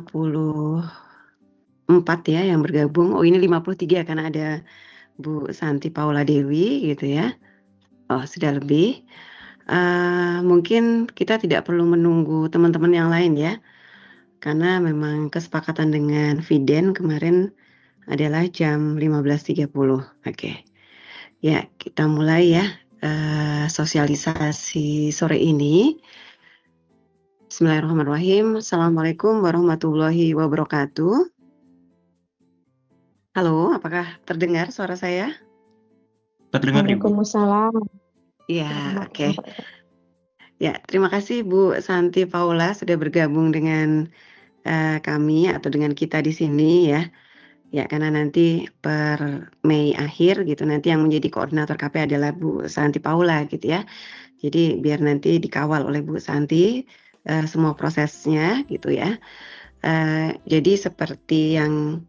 54 ya yang bergabung. Oh, ini 53 karena ada Bu Santi Paula Dewi gitu ya. Oh, sudah lebih. Mungkin kita tidak perlu menunggu teman-teman yang lain ya. Karena memang kesepakatan dengan Fiden kemarin adalah jam 15.30. Oke. Ya, kita mulai ya sosialisasi sore ini. Bismillahirrahmanirrahim. Assalamualaikum warahmatullahi wabarakatuh. Halo, apakah terdengar suara saya? Terdengar, Ibu. Waalaikumsalam. Ya, oke. Ya, terima kasih Bu Santi Paula sudah bergabung dengan kami atau dengan kita di sini ya. Ya, karena nanti per Mei akhir gitu nanti yang menjadi koordinator KP adalah Bu Santi Paula gitu ya. Jadi biar nanti dikawal oleh Bu Santi semua prosesnya gitu ya. Jadi seperti yang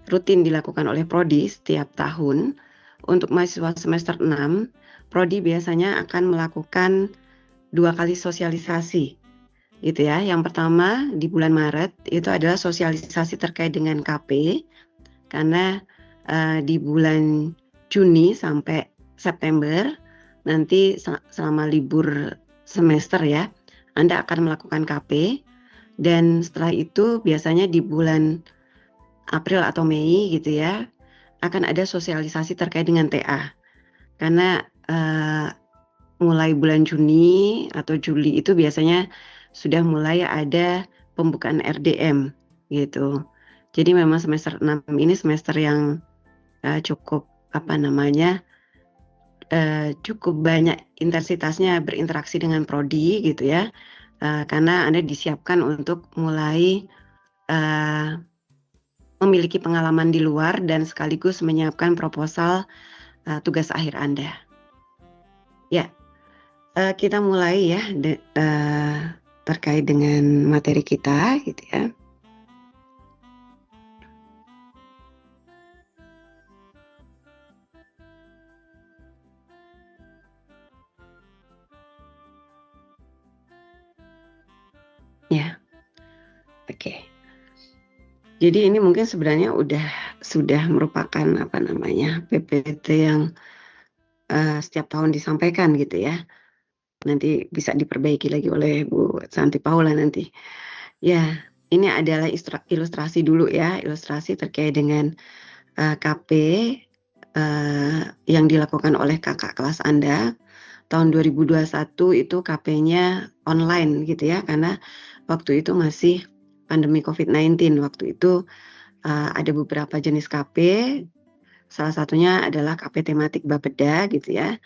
rutin dilakukan oleh Prodi setiap tahun, untuk mahasiswa semester 6, Prodi biasanya akan melakukan 2 kali sosialisasi gitu ya. Yang pertama di bulan Maret itu adalah sosialisasi terkait dengan KP, karena di bulan Juni sampai September nanti selama libur semester ya, Anda akan melakukan KP, dan setelah itu biasanya di bulan April atau Mei gitu ya, akan ada sosialisasi terkait dengan TA. Karena mulai bulan Juni atau Juli itu biasanya sudah mulai ada pembukaan RDM gitu. Jadi memang semester 6 ini semester yang cukup cukup banyak intensitasnya berinteraksi dengan prodi gitu ya. Karena Anda disiapkan untuk mulai memiliki pengalaman di luar dan sekaligus menyiapkan proposal tugas akhir Anda. Ya, kita mulai ya terkait dengan materi kita gitu ya. Ya, oke. Jadi ini mungkin sebenarnya sudah merupakan PPT yang setiap tahun disampaikan gitu ya. Nanti bisa diperbaiki lagi oleh Bu Santi Paula nanti. Ya, ini adalah ilustrasi dulu ya, ilustrasi terkait dengan KP yang dilakukan oleh kakak kelas Anda. Tahun 2021 itu KP-nya online gitu ya, karena waktu itu masih pandemi COVID-19. Waktu itu ada beberapa jenis KP, salah satunya adalah KP tematik Bapeda gitu ya.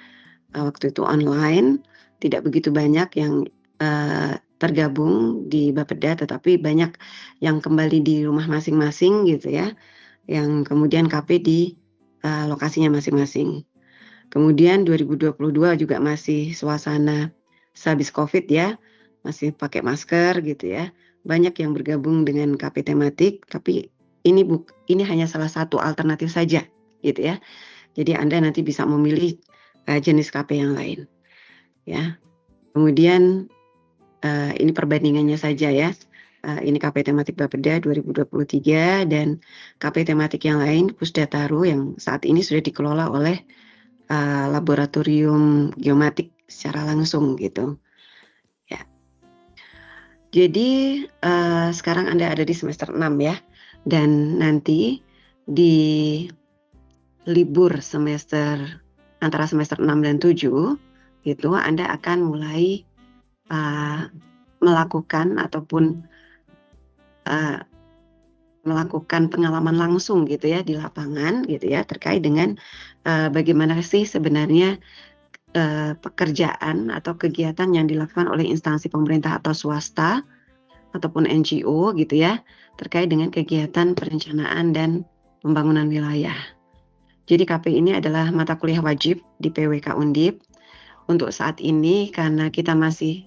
Waktu itu online, tidak begitu banyak yang tergabung di Bapeda, tetapi banyak yang kembali di rumah masing-masing gitu ya, yang kemudian KP di lokasinya masing-masing. Kemudian 2022 juga masih suasana sehabis COVID ya, masih pakai masker gitu ya. Banyak yang bergabung dengan KP tematik, tapi ini hanya salah satu alternatif saja gitu ya. Jadi Anda nanti bisa memilih jenis KP yang lain. Ya. Kemudian ini perbandingannya saja ya. Ini KP tematik Bapeda 2023 dan KP tematik yang lain Pusdataru yang saat ini sudah dikelola oleh laboratorium geomatik secara langsung gitu. Ya. Jadi sekarang Anda ada di semester 6 ya. Dan nanti di libur semester antara semester 6 dan 7 itu Anda akan mulai melakukan ataupun melakukan pengalaman langsung gitu ya di lapangan gitu ya, terkait dengan bagaimana sih sebenarnya pekerjaan atau kegiatan yang dilakukan oleh instansi pemerintah atau swasta ataupun NGO gitu ya, terkait dengan kegiatan perencanaan dan pembangunan wilayah. Jadi KP ini adalah mata kuliah wajib di PWK Undip. Untuk saat ini karena kita masih,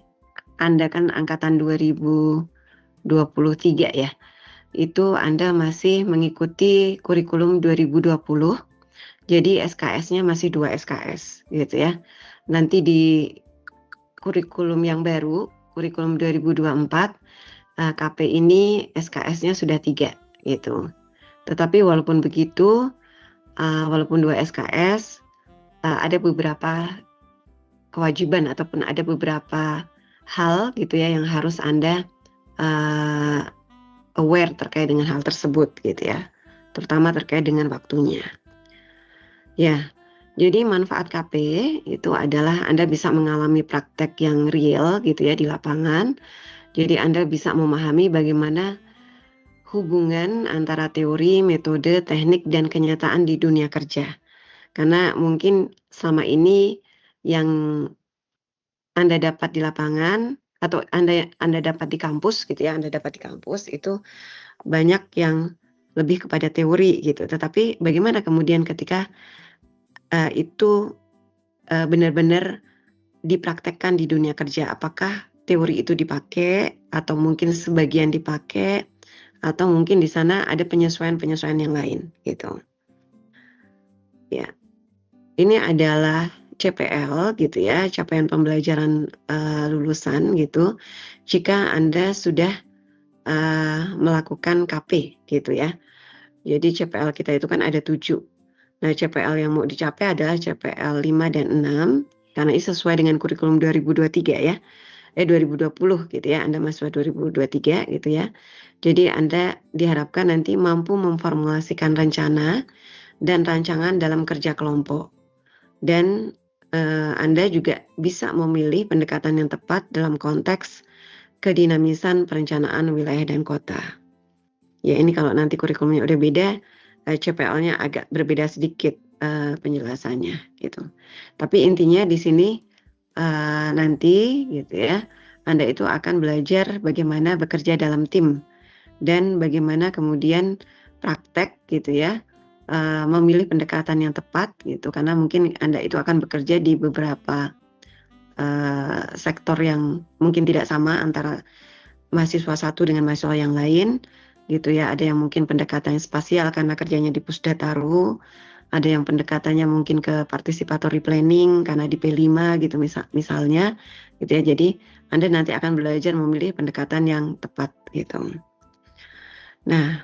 Anda kan angkatan 2023 ya, itu Anda masih mengikuti kurikulum 2020, jadi SKS-nya masih 2 SKS gitu ya. Nanti di kurikulum yang baru, kurikulum 2024, KP ini SKS-nya sudah 3 gitu. Tetapi walaupun begitu, walaupun 2 SKS, ada beberapa kewajiban ataupun ada beberapa hal gitu ya yang harus Anda aware terkait dengan hal tersebut gitu ya, terutama terkait dengan waktunya. Ya, jadi manfaat KP itu adalah Anda bisa mengalami praktek yang real gitu ya di lapangan. Jadi Anda bisa memahami bagaimana hubungan antara teori, metode, teknik, dan kenyataan di dunia kerja. Karena mungkin selama ini yang Anda dapat di lapangan atau Anda dapat di kampus gitu ya, Anda dapat di kampus itu banyak yang lebih kepada teori gitu. Tetapi bagaimana kemudian ketika itu benar-benar dipraktekkan di dunia kerja? Apakah teori itu dipakai atau mungkin sebagian dipakai atau mungkin di sana ada penyesuaian-penyesuaian yang lain gitu. Ya. Ini adalah CPL gitu ya, capaian pembelajaran lulusan gitu. Jika Anda sudah melakukan KP gitu ya. Jadi CPL kita itu kan ada 7. Nah, CPL yang mau dicapai adalah CPL 5 dan 6 karena ini sesuai dengan kurikulum 2023 ya. 2020 gitu ya, Anda mahasiswa 2023 gitu ya. Jadi Anda diharapkan nanti mampu memformulasikan rencana dan rancangan dalam kerja kelompok. Dan Anda juga bisa memilih pendekatan yang tepat dalam konteks kedinamisan perencanaan wilayah dan kota. Ya ini kalau nanti kurikulumnya udah beda, CPL-nya agak berbeda sedikit penjelasannya gitu. Tapi intinya di sini nanti gitu ya, Anda itu akan belajar bagaimana bekerja dalam tim dan bagaimana kemudian praktek gitu ya, memilih pendekatan yang tepat gitu karena mungkin Anda itu akan bekerja di beberapa sektor yang mungkin tidak sama antara mahasiswa satu dengan mahasiswa yang lain gitu ya. Ada yang mungkin pendekatannya spasial karena kerjanya di Pusdataru, ada yang pendekatannya mungkin ke participatory planning karena di P5 gitu misalnya gitu ya. Jadi Anda nanti akan belajar memilih pendekatan yang tepat gitu. Nah,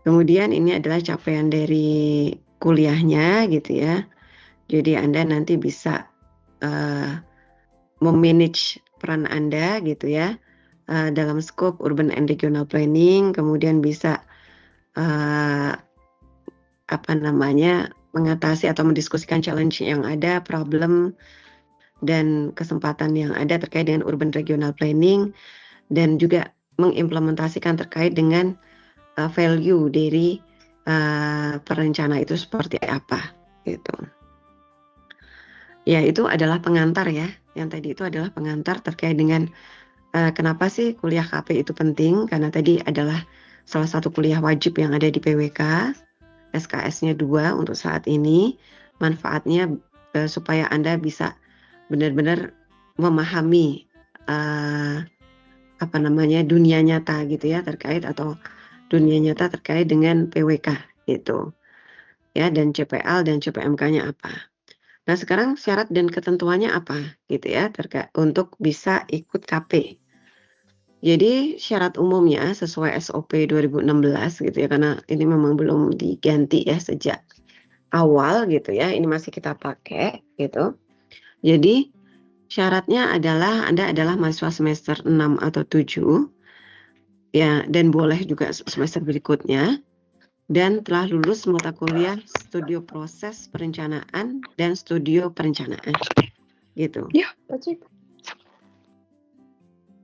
kemudian ini adalah capaian dari kuliahnya gitu ya. Jadi Anda nanti bisa memanage peran Anda gitu ya dalam skop urban and regional planning, kemudian bisa mengatasi atau mendiskusikan challenge yang ada, problem dan kesempatan yang ada terkait dengan urban regional planning dan juga mengimplementasikan terkait dengan value dari perencana itu seperti apa gitu. Ya itu adalah pengantar ya, yang tadi itu adalah pengantar terkait dengan kenapa sih kuliah KP itu penting, karena tadi adalah salah satu kuliah wajib yang ada di PWK, SKS-nya 2 untuk saat ini, manfaatnya supaya Anda bisa benar-benar memahami dunia nyata gitu ya terkait atau dunia nyata terkait dengan PWK gitu ya, dan CPL dan CPMK-nya apa. Nah sekarang syarat dan ketentuannya apa gitu ya terkait untuk bisa ikut KP. Jadi syarat umumnya sesuai SOP 2016 gitu ya, karena ini memang belum diganti ya sejak awal gitu ya, ini masih kita pakai gitu. Jadi syaratnya adalah Anda adalah mahasiswa semester 6 atau 7 ya, dan boleh juga semester berikutnya, dan telah lulus mata kuliah studio proses perencanaan dan studio perencanaan gitu. Ya, Pak.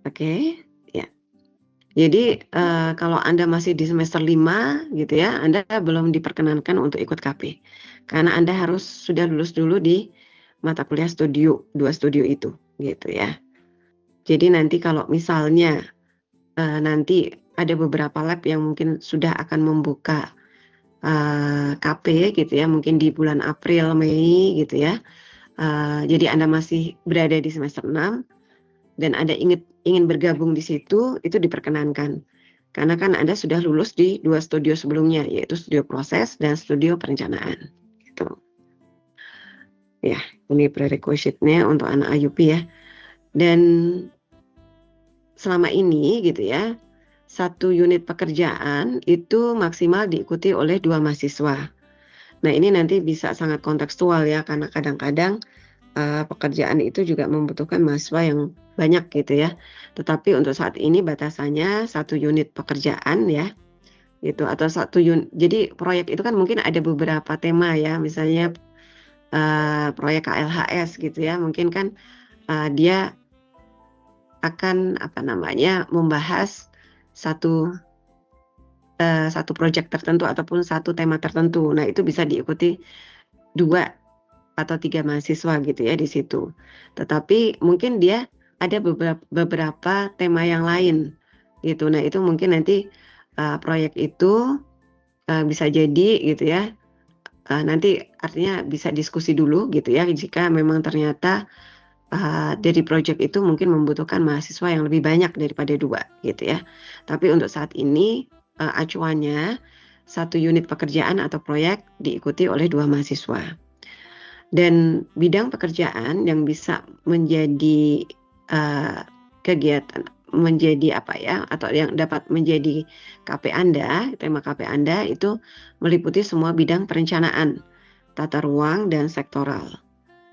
Oke, ya. Jadi kalau Anda masih di semester 5 gitu ya, Anda belum diperkenankan untuk ikut KP. Karena Anda harus sudah lulus dulu di mata kuliah studio, 2 studio itu gitu ya. Jadi nanti kalau misalnya nanti ada beberapa lab yang mungkin sudah akan membuka KP gitu ya, mungkin di bulan April, Mei gitu ya. Jadi Anda masih berada di semester 6 dan Anda ingin bergabung di situ, itu diperkenankan. Karena kan Anda sudah lulus di 2 studio sebelumnya, yaitu studio proses dan studio perencanaan. Gitu. Ya, ini prerequisite-nya untuk anak IUP ya. Dan selama ini gitu ya, 1 unit pekerjaan itu maksimal diikuti oleh 2 mahasiswa. Nah, ini nanti bisa sangat kontekstual ya, karena kadang-kadang pekerjaan itu juga membutuhkan mahasiswa yang banyak gitu ya. Tetapi untuk saat ini batasannya 1 unit pekerjaan ya, gitu, atau jadi proyek itu kan mungkin ada beberapa tema ya, misalnya proyek KLHS gitu ya, mungkin kan dia akan membahas satu proyek tertentu ataupun satu tema tertentu. Nah, itu bisa diikuti 2 atau 3 mahasiswa gitu ya di situ. Tetapi mungkin dia ada beberapa tema yang lain gitu. Nah, itu mungkin nanti proyek itu bisa jadi gitu ya. Nanti artinya bisa diskusi dulu gitu ya, jika memang ternyata dari proyek itu mungkin membutuhkan mahasiswa yang lebih banyak daripada 2 gitu ya. Tapi untuk saat ini acuannya 1 unit pekerjaan atau proyek diikuti oleh 2 mahasiswa. Dan bidang pekerjaan yang bisa menjadi kegiatan, menjadi atau yang dapat menjadi KP Anda, tema KP Anda itu meliputi semua bidang perencanaan, tata ruang, dan sektoral.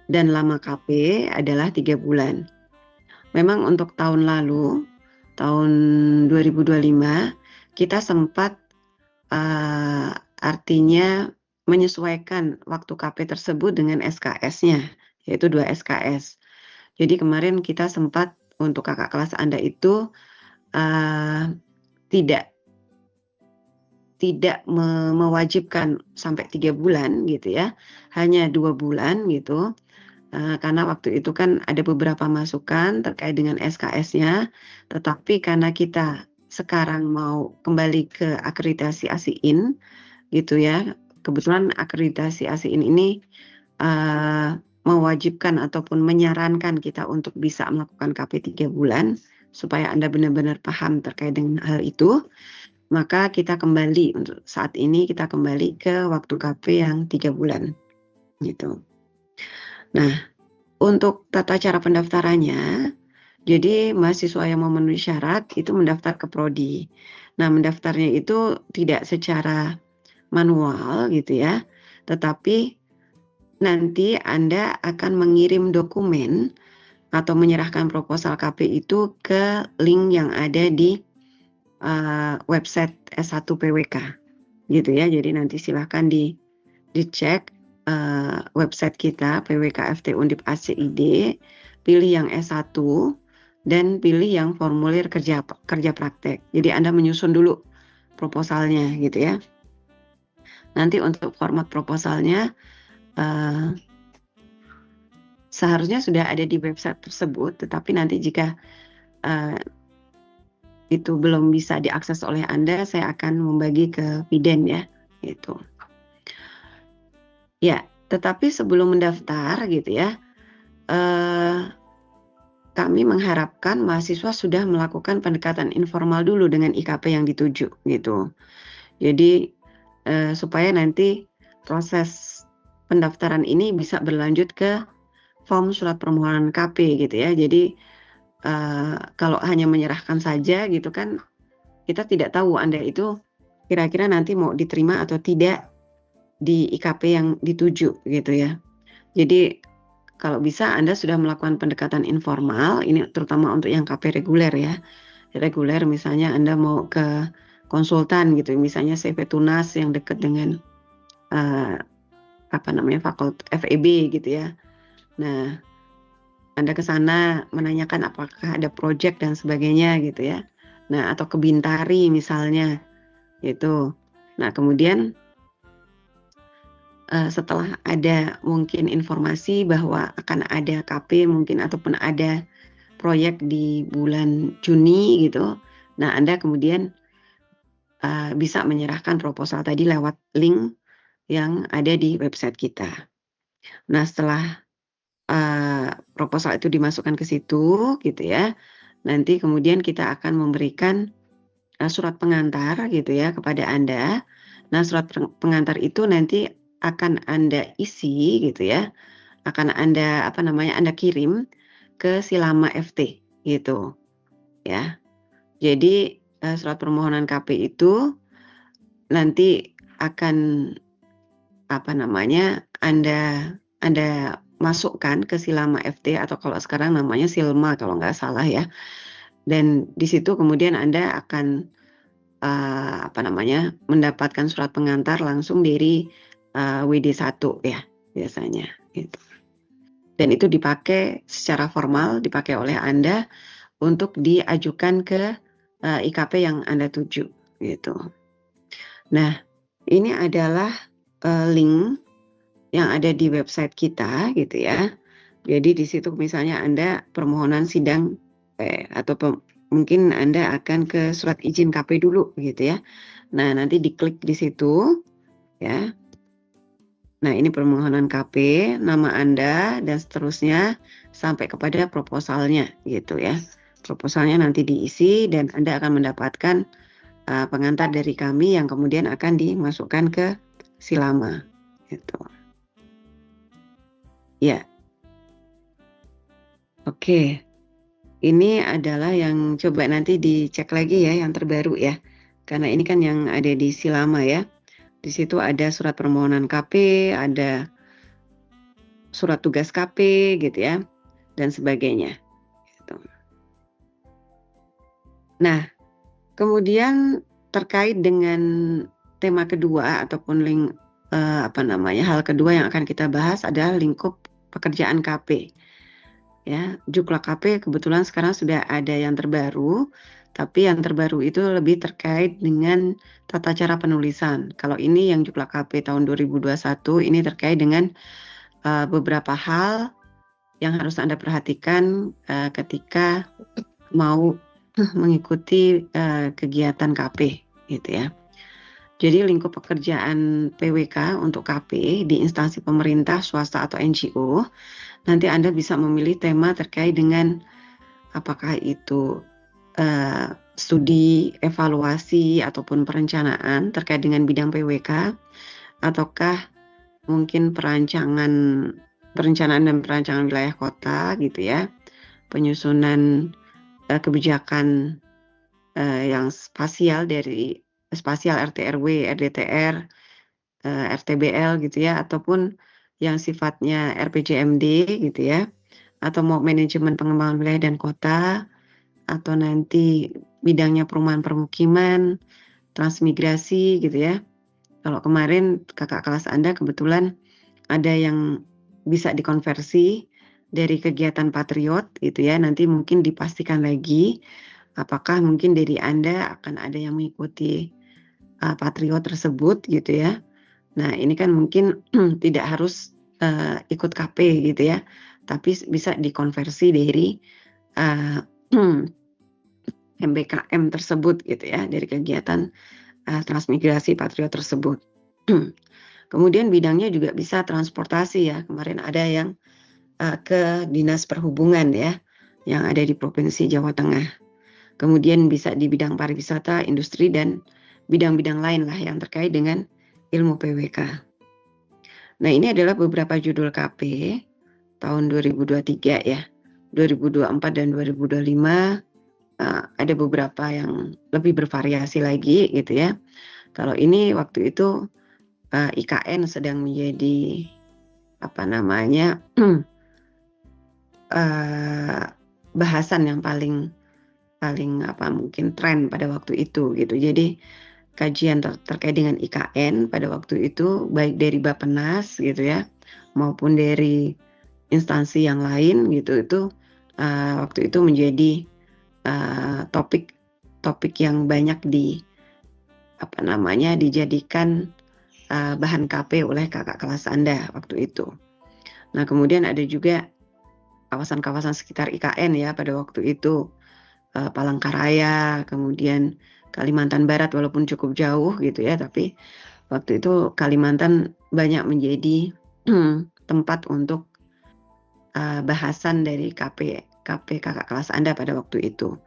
Dan lama KP adalah 3 bulan. Memang untuk tahun lalu, tahun 2025, kita sempat artinya menyesuaikan waktu KP tersebut dengan SKS-nya, yaitu 2 SKS. Jadi kemarin kita sempat untuk kakak kelas Anda itu tidak mewajibkan sampai 3 bulan gitu ya, hanya 2 bulan gitu. Karena waktu itu kan ada beberapa masukan terkait dengan SKS-nya, tetapi karena kita sekarang mau kembali ke akreditasi ASIIN gitu ya, kebetulan akreditasi ASIIN ini mewajibkan ataupun menyarankan kita untuk bisa melakukan KP 3 bulan, supaya Anda benar-benar paham terkait dengan hal itu, maka kita kembali, untuk saat ini kita kembali ke waktu KP yang 3 bulan gitu. Nah, untuk tata cara pendaftarannya, jadi mahasiswa yang memenuhi syarat itu mendaftar ke prodi. Nah, mendaftarnya itu tidak secara manual gitu ya, tetapi nanti Anda akan mengirim dokumen atau menyerahkan proposal KP itu ke link yang ada di website S1 PWK gitu ya. Jadi nanti silahkan dicek website kita PWK FT Undip ACID, pilih yang S1 dan pilih yang formulir kerja praktek. Jadi Anda menyusun dulu proposalnya gitu ya. Nanti untuk format proposalnya seharusnya sudah ada di website tersebut, tetapi nanti jika itu belum bisa diakses oleh Anda, saya akan membagi ke Piden ya, gitu. Ya, tetapi sebelum mendaftar gitu ya, kami mengharapkan mahasiswa sudah melakukan pendekatan informal dulu dengan IKP yang dituju gitu. Jadi supaya nanti proses pendaftaran ini bisa berlanjut ke form surat permohonan KP gitu ya. Jadi kalau hanya menyerahkan saja gitu kan, kita tidak tahu Anda itu kira-kira nanti mau diterima atau tidak di IKP yang dituju gitu ya. Jadi kalau bisa Anda sudah melakukan pendekatan informal, ini terutama untuk yang KP reguler ya. Reguler misalnya Anda mau ke konsultan gitu, misalnya CV Tunas yang dekat dengan fakultas FEB gitu ya. Nah, Anda ke sana menanyakan apakah ada proyek dan sebagainya gitu ya. Nah, atau ke Bintari misalnya gitu. Nah, kemudian setelah ada mungkin informasi bahwa akan ada KP mungkin ataupun ada proyek di bulan Juni gitu. Nah, Anda kemudian bisa menyerahkan proposal tadi lewat link yang ada di website kita. Nah, setelah proposal itu dimasukkan ke situ gitu ya, nanti kemudian kita akan memberikan surat pengantar gitu ya kepada Anda. Nah, surat pengantar itu nanti akan Anda isi gitu ya, akan Anda Anda kirim ke Silama FT gitu ya. Jadi surat permohonan KP itu nanti akan Anda masukkan ke Silama FT atau kalau sekarang namanya Silma kalau nggak salah ya. Dan di situ kemudian Anda akan mendapatkan surat pengantar langsung dari WD1 ya biasanya gitu. Dan itu dipakai secara formal dipakai oleh Anda untuk diajukan ke IKP yang Anda tuju gitu. Nah, ini adalah link yang ada di website kita gitu ya. Jadi di situ misalnya Anda permohonan sidang atau mungkin Anda akan ke surat izin KP dulu gitu ya. Nah, nanti diklik di situ ya. Nah, ini permohonan KP, nama Anda dan seterusnya sampai kepada proposalnya gitu ya. Proposalnya nanti diisi dan Anda akan mendapatkan pengantar dari kami yang kemudian akan dimasukkan ke Silama gitu. Ya. Oke. Ini adalah yang coba nanti dicek lagi ya yang terbaru ya. Karena ini kan yang ada di Silama ya. Di situ ada surat permohonan KP, ada surat tugas KP gitu ya, dan sebagainya. Gitu. Nah, kemudian terkait dengan tema kedua ataupun hal kedua yang akan kita bahas adalah lingkup pekerjaan KP. Ya, Jukla KP kebetulan sekarang sudah ada yang terbaru, tapi yang terbaru itu lebih terkait dengan tata cara penulisan. Kalau ini yang Jukla KP tahun 2021 ini terkait dengan beberapa hal yang harus Anda perhatikan ketika mau mengikuti kegiatan KP gitu ya. Jadi lingkup pekerjaan PWK untuk KP di instansi pemerintah, swasta atau NGO, nanti Anda bisa memilih tema terkait dengan apakah itu studi, evaluasi ataupun perencanaan terkait dengan bidang PWK, ataukah mungkin perencanaan dan perancangan wilayah kota gitu ya, penyusunan kebijakan yang spasial dari spasial RT/RW, RDTR, RTBL gitu ya, ataupun yang sifatnya RPJMD gitu ya, atau mau manajemen pengembangan wilayah dan kota, atau nanti bidangnya perumahan permukiman, transmigrasi gitu ya. Kalau kemarin kakak kelas Anda kebetulan ada yang bisa dikonversi dari kegiatan Patriot gitu ya, nanti mungkin dipastikan lagi apakah mungkin dari Anda akan ada yang mengikuti Patriot tersebut gitu ya. Nah, ini kan mungkin tidak harus ikut KP gitu ya, tapi bisa dikonversi dari MBKM tersebut gitu ya, dari kegiatan transmigrasi Patriot tersebut. Kemudian bidangnya juga bisa transportasi ya, kemarin ada yang ke Dinas Perhubungan ya, yang ada di Provinsi Jawa Tengah. Kemudian bisa di bidang pariwisata, industri, dan bidang-bidang lain lah yang terkait dengan ilmu PWK. Nah, ini adalah beberapa judul KP tahun 2023 ya. 2024 dan 2025 ada beberapa yang lebih bervariasi lagi gitu ya. Kalau ini waktu itu IKN sedang menjadi bahasan yang paling mungkin tren pada waktu itu gitu. Jadi kajian terkait dengan IKN pada waktu itu baik dari Bappenas gitu ya maupun dari instansi yang lain gitu itu waktu itu menjadi topik yang banyak dijadikan bahan KP oleh kakak kelas Anda waktu itu. Nah, kemudian ada juga kawasan-kawasan sekitar IKN ya pada waktu itu, Palangkaraya, kemudian Kalimantan Barat walaupun cukup jauh gitu ya, tapi waktu itu Kalimantan banyak menjadi tempat untuk bahasan dari KP kakak kelas Anda pada waktu itu.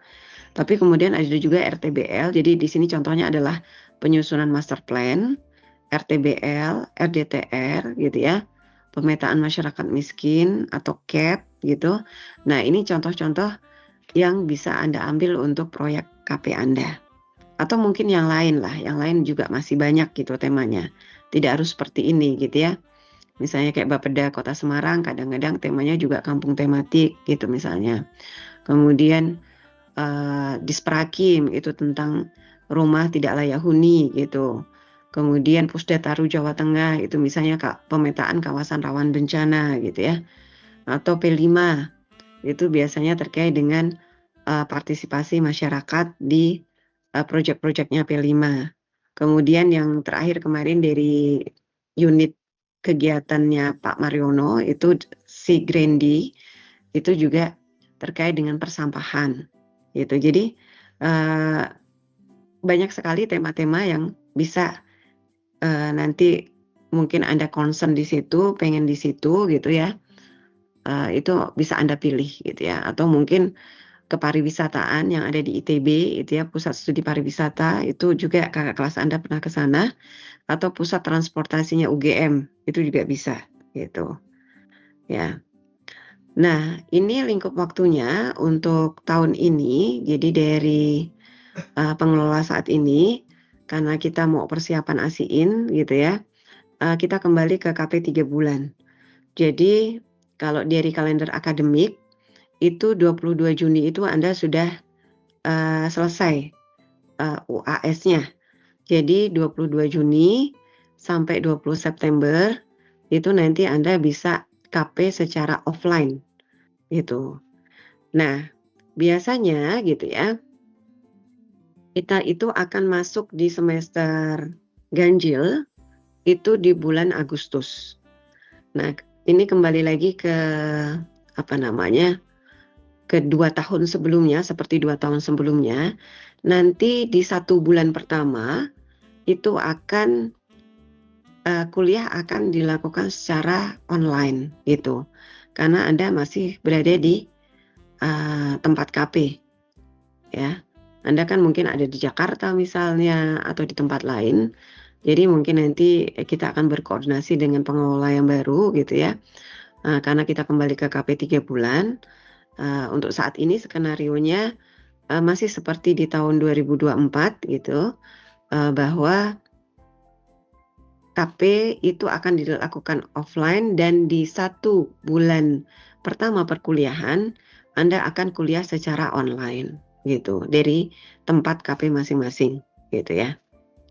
Tapi kemudian ada juga RTBL, jadi di sini contohnya adalah penyusunan master plan, RTBL, RDTR gitu ya, pemetaan masyarakat miskin atau CAP gitu. Nah, ini contoh-contoh yang bisa Anda ambil untuk proyek KP Anda. Atau mungkin yang lain lah, yang lain juga masih banyak gitu temanya. Tidak harus seperti ini gitu ya. Misalnya kayak Bapeda Kota Semarang, kadang-kadang temanya juga kampung tematik gitu misalnya. Kemudian Disprakim itu tentang rumah tidak layak huni gitu. Kemudian Pusdataru Jawa Tengah itu misalnya pemetaan kawasan rawan bencana gitu ya. Atau P5 itu biasanya terkait dengan partisipasi masyarakat di proyek-proyeknya P5. Kemudian yang terakhir kemarin dari unit kegiatannya Pak Mariono itu si Grendi itu juga terkait dengan persampahan gitu. Jadi banyak sekali tema-tema yang bisa nanti mungkin Anda concern di situ, pengen di situ gitu ya. Itu bisa Anda pilih gitu ya. Atau mungkin kepariwisataan yang ada di ITB itu ya, Pusat Studi Pariwisata, itu juga kakak kelas Anda pernah ke sana, atau pusat transportasinya UGM itu juga bisa gitu ya. Nah, ini lingkup waktunya untuk tahun ini. Jadi dari pengelola saat ini, karena kita mau persiapan ASIIN gitu ya, kita kembali ke KP 3 bulan. Jadi kalau dari kalender akademik itu 22 Juni itu Anda sudah selesai UAS-nya. Jadi 22 Juni sampai 20 September itu nanti Anda bisa KP secara offline gitu. Nah, biasanya gitu ya, kita itu akan masuk di semester ganjil itu di bulan Agustus. Nah, ini kembali lagi ke apa namanya? Ke 2 tahun sebelumnya, seperti 2 tahun sebelumnya. Nanti di 1 bulan pertama itu akan kuliah akan dilakukan secara online gitu. Karena Anda masih berada di tempat KP ya. Anda kan mungkin ada di Jakarta misalnya atau di tempat lain. Jadi mungkin nanti kita akan berkoordinasi dengan pengelola yang baru gitu ya. Karena kita kembali ke KP 3 bulan. Untuk saat ini skenarionya masih seperti di tahun 2024 gitu, bahwa KP itu akan dilakukan offline dan di 1 bulan pertama perkuliahan Anda akan kuliah secara online gitu dari tempat KP masing-masing gitu ya.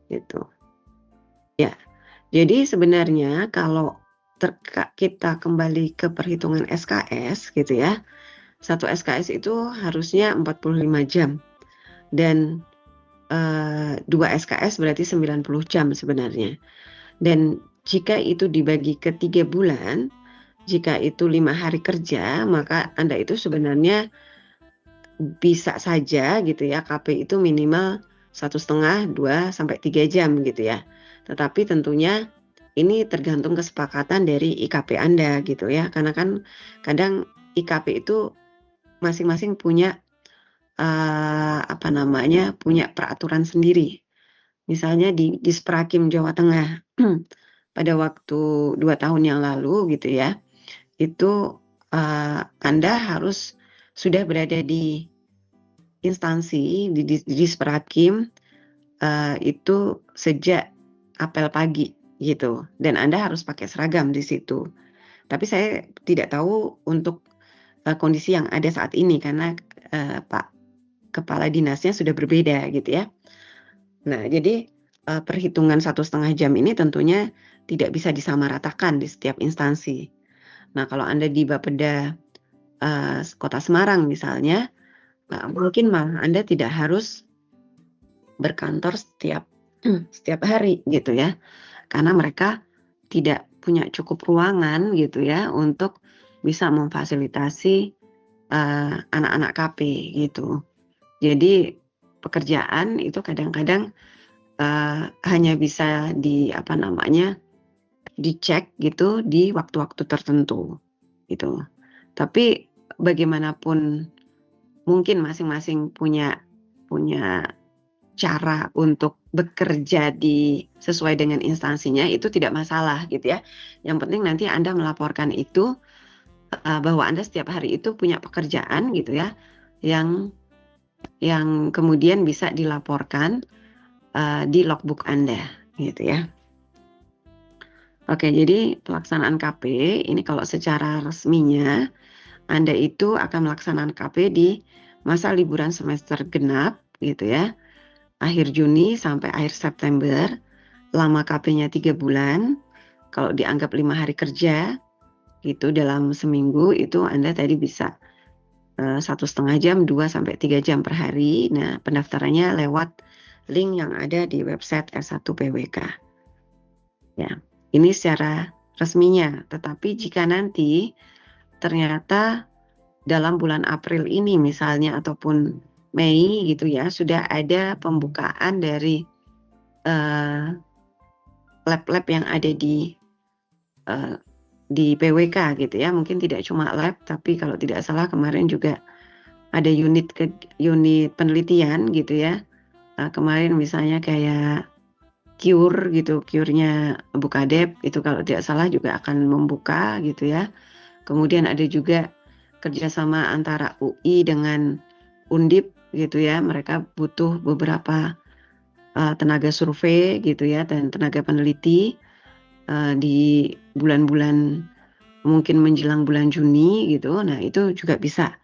Gitu. Ya. Jadi sebenarnya kalau kita kembali ke perhitungan SKS gitu ya. 1 SKS itu harusnya 45 jam dan 2 SKS berarti 90 jam sebenarnya. Dan jika itu dibagi ke 3 bulan, jika itu 5 hari kerja, maka Anda itu sebenarnya bisa saja gitu ya, KP itu minimal 1,5, 2, sampai 3 jam gitu ya. Tetapi tentunya ini tergantung kesepakatan dari IKP Anda gitu ya. Karena kan kadang IKP itu masing-masing punya punya peraturan sendiri. Misalnya di Disprakim Jawa Tengah pada waktu 2 tahun yang lalu gitu ya, itu Anda harus sudah berada di instansi di Disprakim itu sejak apel pagi gitu, dan Anda harus pakai seragam di situ. Tapi saya tidak tahu untuk kondisi yang ada saat ini karena Pak Kepala Dinasnya sudah berbeda gitu ya. Nah, jadi perhitungan 1,5 jam ini tentunya tidak bisa disamaratakan di setiap instansi. Nah, kalau Anda di Bapeda Kota Semarang misalnya, mungkin malah Anda tidak harus berkantor setiap hari gitu ya. Karena mereka tidak punya cukup ruangan gitu ya untuk bisa memfasilitasi anak-anak KP gitu. Jadi pekerjaan itu kadang-kadang hanya bisa dicek gitu di waktu-waktu tertentu gitu. Tapi bagaimanapun mungkin masing-masing punya cara untuk bekerja sesuai dengan instansinya, itu tidak masalah gitu ya. Yang penting nanti Anda melaporkan itu bahwa Anda setiap hari itu punya pekerjaan gitu ya, yang kemudian bisa dilaporkan di logbook Anda, gitu ya. Oke, jadi pelaksanaan KP ini kalau secara resminya Anda itu akan melaksanakan KP di masa liburan semester genap, gitu ya, akhir Juni sampai akhir September. Lama KP-nya 3 bulan. Kalau dianggap 5 hari kerja, gitu dalam seminggu itu Anda tadi bisa 1,5 jam, 2 sampai 3 jam per hari. Nah, pendaftarannya lewat link yang ada di website S1 PWK. Ya, ini secara resminya. Tetapi jika nanti ternyata dalam bulan April ini misalnya ataupun Mei gitu ya, sudah ada pembukaan dari lab-lab yang ada di PWK gitu ya. Mungkin tidak cuma lab, tapi kalau tidak salah kemarin juga ada unit penelitian gitu ya. Kemarin misalnya kayak Cure gitu, Cure-nya Bukadep itu kalau tidak salah juga akan membuka gitu ya. Kemudian ada juga kerjasama antara UI dengan Undip gitu ya. Mereka butuh beberapa tenaga survei gitu ya dan tenaga peneliti di bulan-bulan mungkin menjelang bulan Juni gitu. Nah, itu juga bisa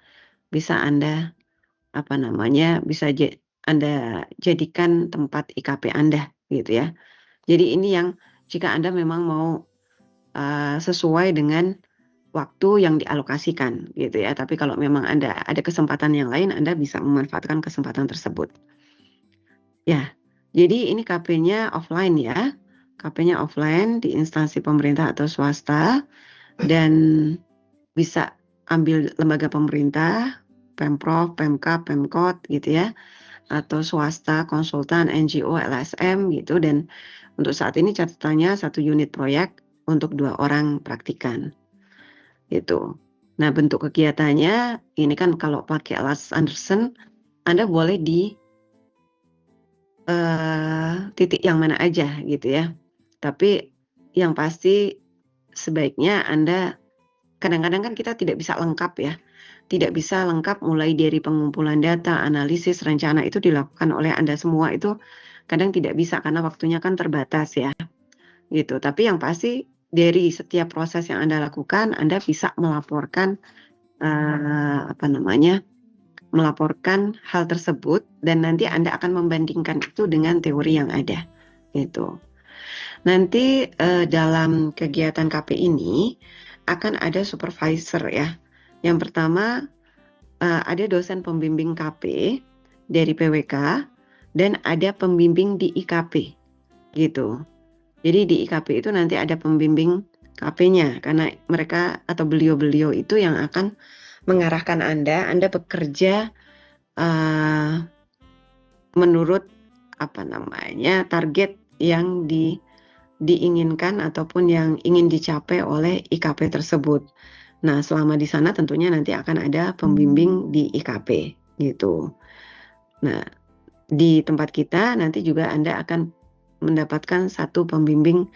Anda bisa Anda jadikan tempat IKP Anda gitu ya. Jadi ini yang jika Anda memang mau sesuai dengan waktu yang dialokasikan gitu ya. Tapi kalau memang Anda ada kesempatan yang lain, Anda bisa memanfaatkan kesempatan tersebut. Ya, jadi ini KP-nya offline ya. KP-nya offline di instansi pemerintah atau swasta dan bisa ambil lembaga pemerintah, Pemprov, Pemkab, Pemkot gitu ya, atau swasta, konsultan, NGO, LSM gitu. Dan untuk saat ini catatannya 1 unit proyek untuk 2 orang praktikan gitu. Nah, bentuk kegiatannya ini kan kalau pakai LAS Anderson, Anda boleh di titik yang mana aja gitu ya. Tapi yang pasti sebaiknya Anda kadang-kadang kan kita tidak bisa lengkap ya. Tidak bisa lengkap mulai dari pengumpulan data, analisis, rencana itu dilakukan oleh Anda semua itu kadang tidak bisa karena waktunya kan terbatas ya. Gitu. Tapi yang pasti dari setiap proses yang Anda lakukan, Anda bisa melaporkan melaporkan hal tersebut dan nanti Anda akan membandingkan itu dengan teori yang ada. Gitu. Nanti dalam kegiatan KP ini akan ada supervisor ya. Yang pertama ada dosen pembimbing KP dari PWK dan ada pembimbing di IKP gitu. Jadi di IKP itu nanti ada pembimbing KP-nya karena mereka atau beliau-beliau itu yang akan mengarahkan Anda bekerja menurut target yang diinginkan ataupun yang ingin dicapai oleh IKP tersebut. Nah, selama di sana tentunya nanti akan ada pembimbing di IKP gitu. Nah, di tempat kita nanti juga Anda akan mendapatkan 1 pembimbing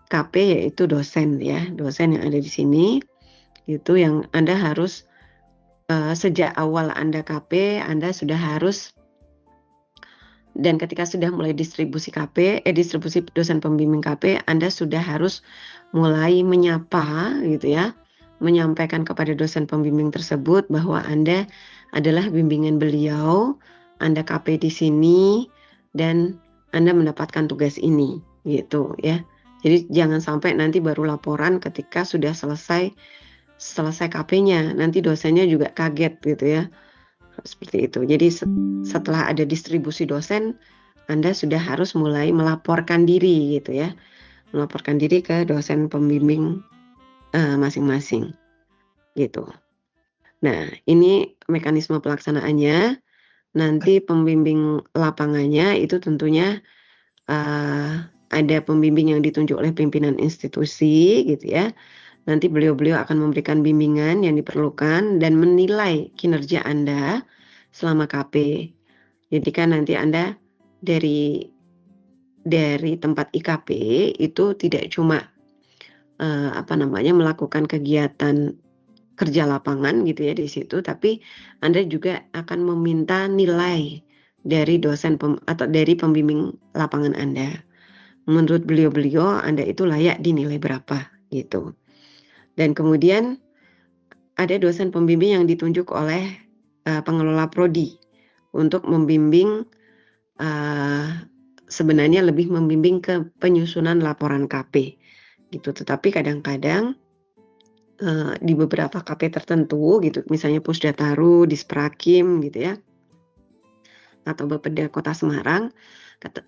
KP yaitu dosen ya, dosen yang ada di sini itu yang Anda harus sejak awal Anda KP, Anda sudah harus dan ketika sudah mulai distribusi dosen pembimbing KP, Anda sudah harus mulai menyapa gitu ya, menyampaikan kepada dosen pembimbing tersebut bahwa Anda adalah bimbingan beliau, Anda KP di sini dan Anda mendapatkan tugas ini gitu ya. Jadi jangan sampai nanti baru laporan ketika sudah selesai KP-nya, nanti dosennya juga kaget gitu ya. Seperti itu. Jadi setelah ada distribusi dosen, Anda sudah harus mulai melaporkan diri gitu ya. Melaporkan diri ke dosen pembimbing masing-masing gitu. Nah, ini mekanisme pelaksanaannya. Nanti pembimbing lapangannya itu tentunya ada pembimbing yang ditunjuk oleh pimpinan institusi gitu ya. Nanti beliau-beliau akan memberikan bimbingan yang diperlukan dan menilai kinerja Anda selama KP. Jadi kan nanti Anda dari tempat IKP itu tidak cuma melakukan kegiatan kerja lapangan gitu ya di situ, tapi Anda juga akan meminta nilai dari dosen atau dari pembimbing lapangan Anda. Menurut beliau-beliau Anda itu layak dinilai berapa gitu. Dan kemudian ada dosen pembimbing yang ditunjuk oleh pengelola prodi untuk membimbing, sebenarnya lebih membimbing ke penyusunan laporan KP gitu. Tetapi kadang-kadang di beberapa KP tertentu gitu, misalnya Pusdataru, Disprakim gitu ya, atau Bapeda Kota Semarang,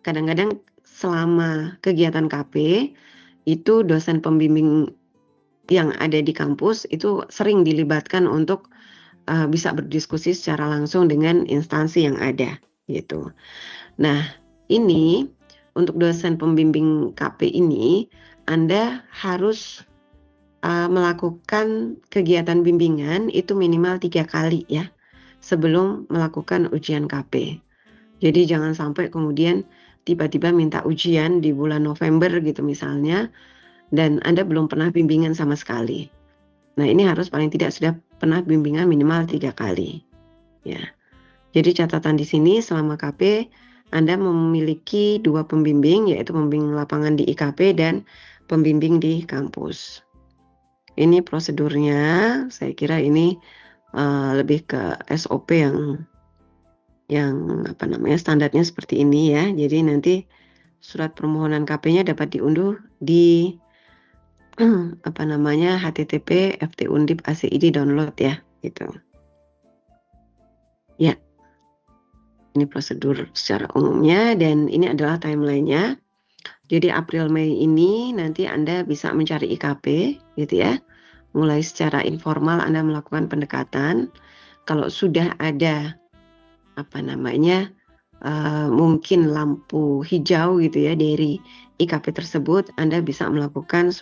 kadang-kadang selama kegiatan KP itu dosen pembimbing yang ada di kampus itu sering dilibatkan untuk bisa berdiskusi secara langsung dengan instansi yang ada gitu. Nah, ini untuk dosen pembimbing KP ini Anda harus melakukan kegiatan bimbingan itu minimal 3 kali ya sebelum melakukan ujian KP. Jadi jangan sampai kemudian tiba-tiba minta ujian di bulan November gitu misalnya dan Anda belum pernah bimbingan sama sekali. Nah, ini harus paling tidak sudah pernah bimbingan minimal 3 kali. Ya. Jadi catatan di sini selama KP Anda memiliki 2 pembimbing yaitu pembimbing lapangan di IKP dan pembimbing di kampus. Ini prosedurnya, saya kira ini lebih ke SOP yang apa namanya standarnya seperti ini ya. Jadi nanti surat permohonan KP-nya dapat diunduh di apa namanya http ft.undip.ac.id download ya gitu. Ya, ini prosedur secara umumnya dan ini adalah timelinenya. Jadi April Mei ini nanti Anda bisa mencari IKP gitu ya. Mulai secara informal Anda melakukan pendekatan. Kalau sudah ada apa namanya mungkin lampu hijau gitu ya dari IKP tersebut, Anda bisa melakukan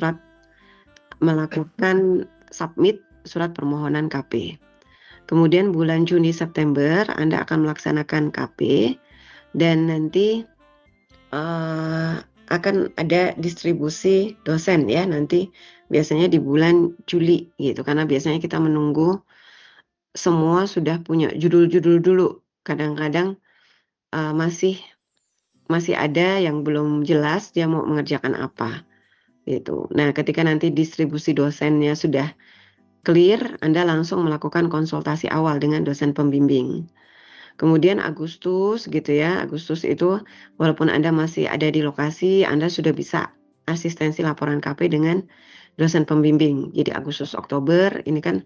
submit surat permohonan KP. Kemudian bulan Juni September Anda akan melaksanakan KP dan nanti akan ada distribusi dosen ya nanti biasanya di bulan Juli gitu karena biasanya kita menunggu semua sudah punya judul-judul dulu. Kadang-kadang masih ada yang belum jelas dia mau mengerjakan apa gitu. Nah, ketika nanti distribusi dosennya sudah clear, Anda langsung melakukan konsultasi awal dengan dosen pembimbing. Kemudian Agustus gitu ya, Agustus itu walaupun Anda masih ada di lokasi, Anda sudah bisa asistensi laporan KP dengan dosen pembimbing. Jadi Agustus Oktober ini kan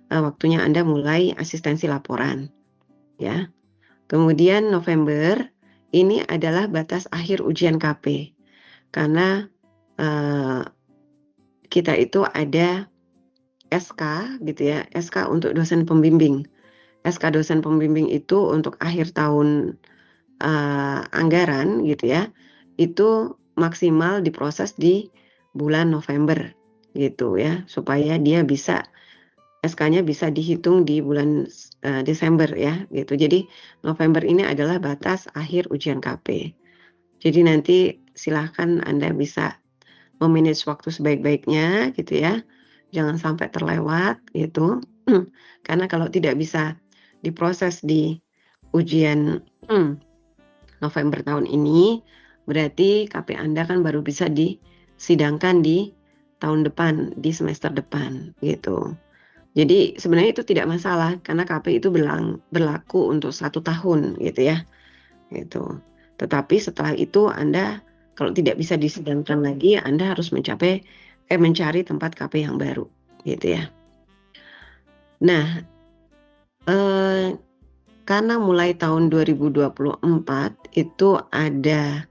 waktunya Anda mulai asistensi laporan ya. Kemudian November ini adalah batas akhir ujian KP karena kita itu ada SK gitu ya, SK untuk dosen pembimbing. SK dosen pembimbing itu untuk akhir tahun anggaran gitu ya, itu maksimal diproses di bulan November gitu ya, supaya dia bisa SK-nya bisa dihitung di bulan Desember ya gitu. Jadi November ini adalah batas akhir ujian KP. Jadi nanti silahkan Anda bisa memanage waktu sebaik-baiknya gitu ya. Jangan sampai terlewat gitu. Karena kalau tidak bisa diproses di ujian November tahun ini, berarti KP Anda kan baru bisa disidangkan di tahun depan, di semester depan gitu. Jadi sebenarnya itu tidak masalah karena KP itu berlaku untuk 1 tahun gitu ya. Gitu. Tetapi setelah itu Anda kalau tidak bisa disidangkan lagi, Anda harus mencari tempat KP yang baru gitu ya. Nah, karena mulai tahun 2024 itu ada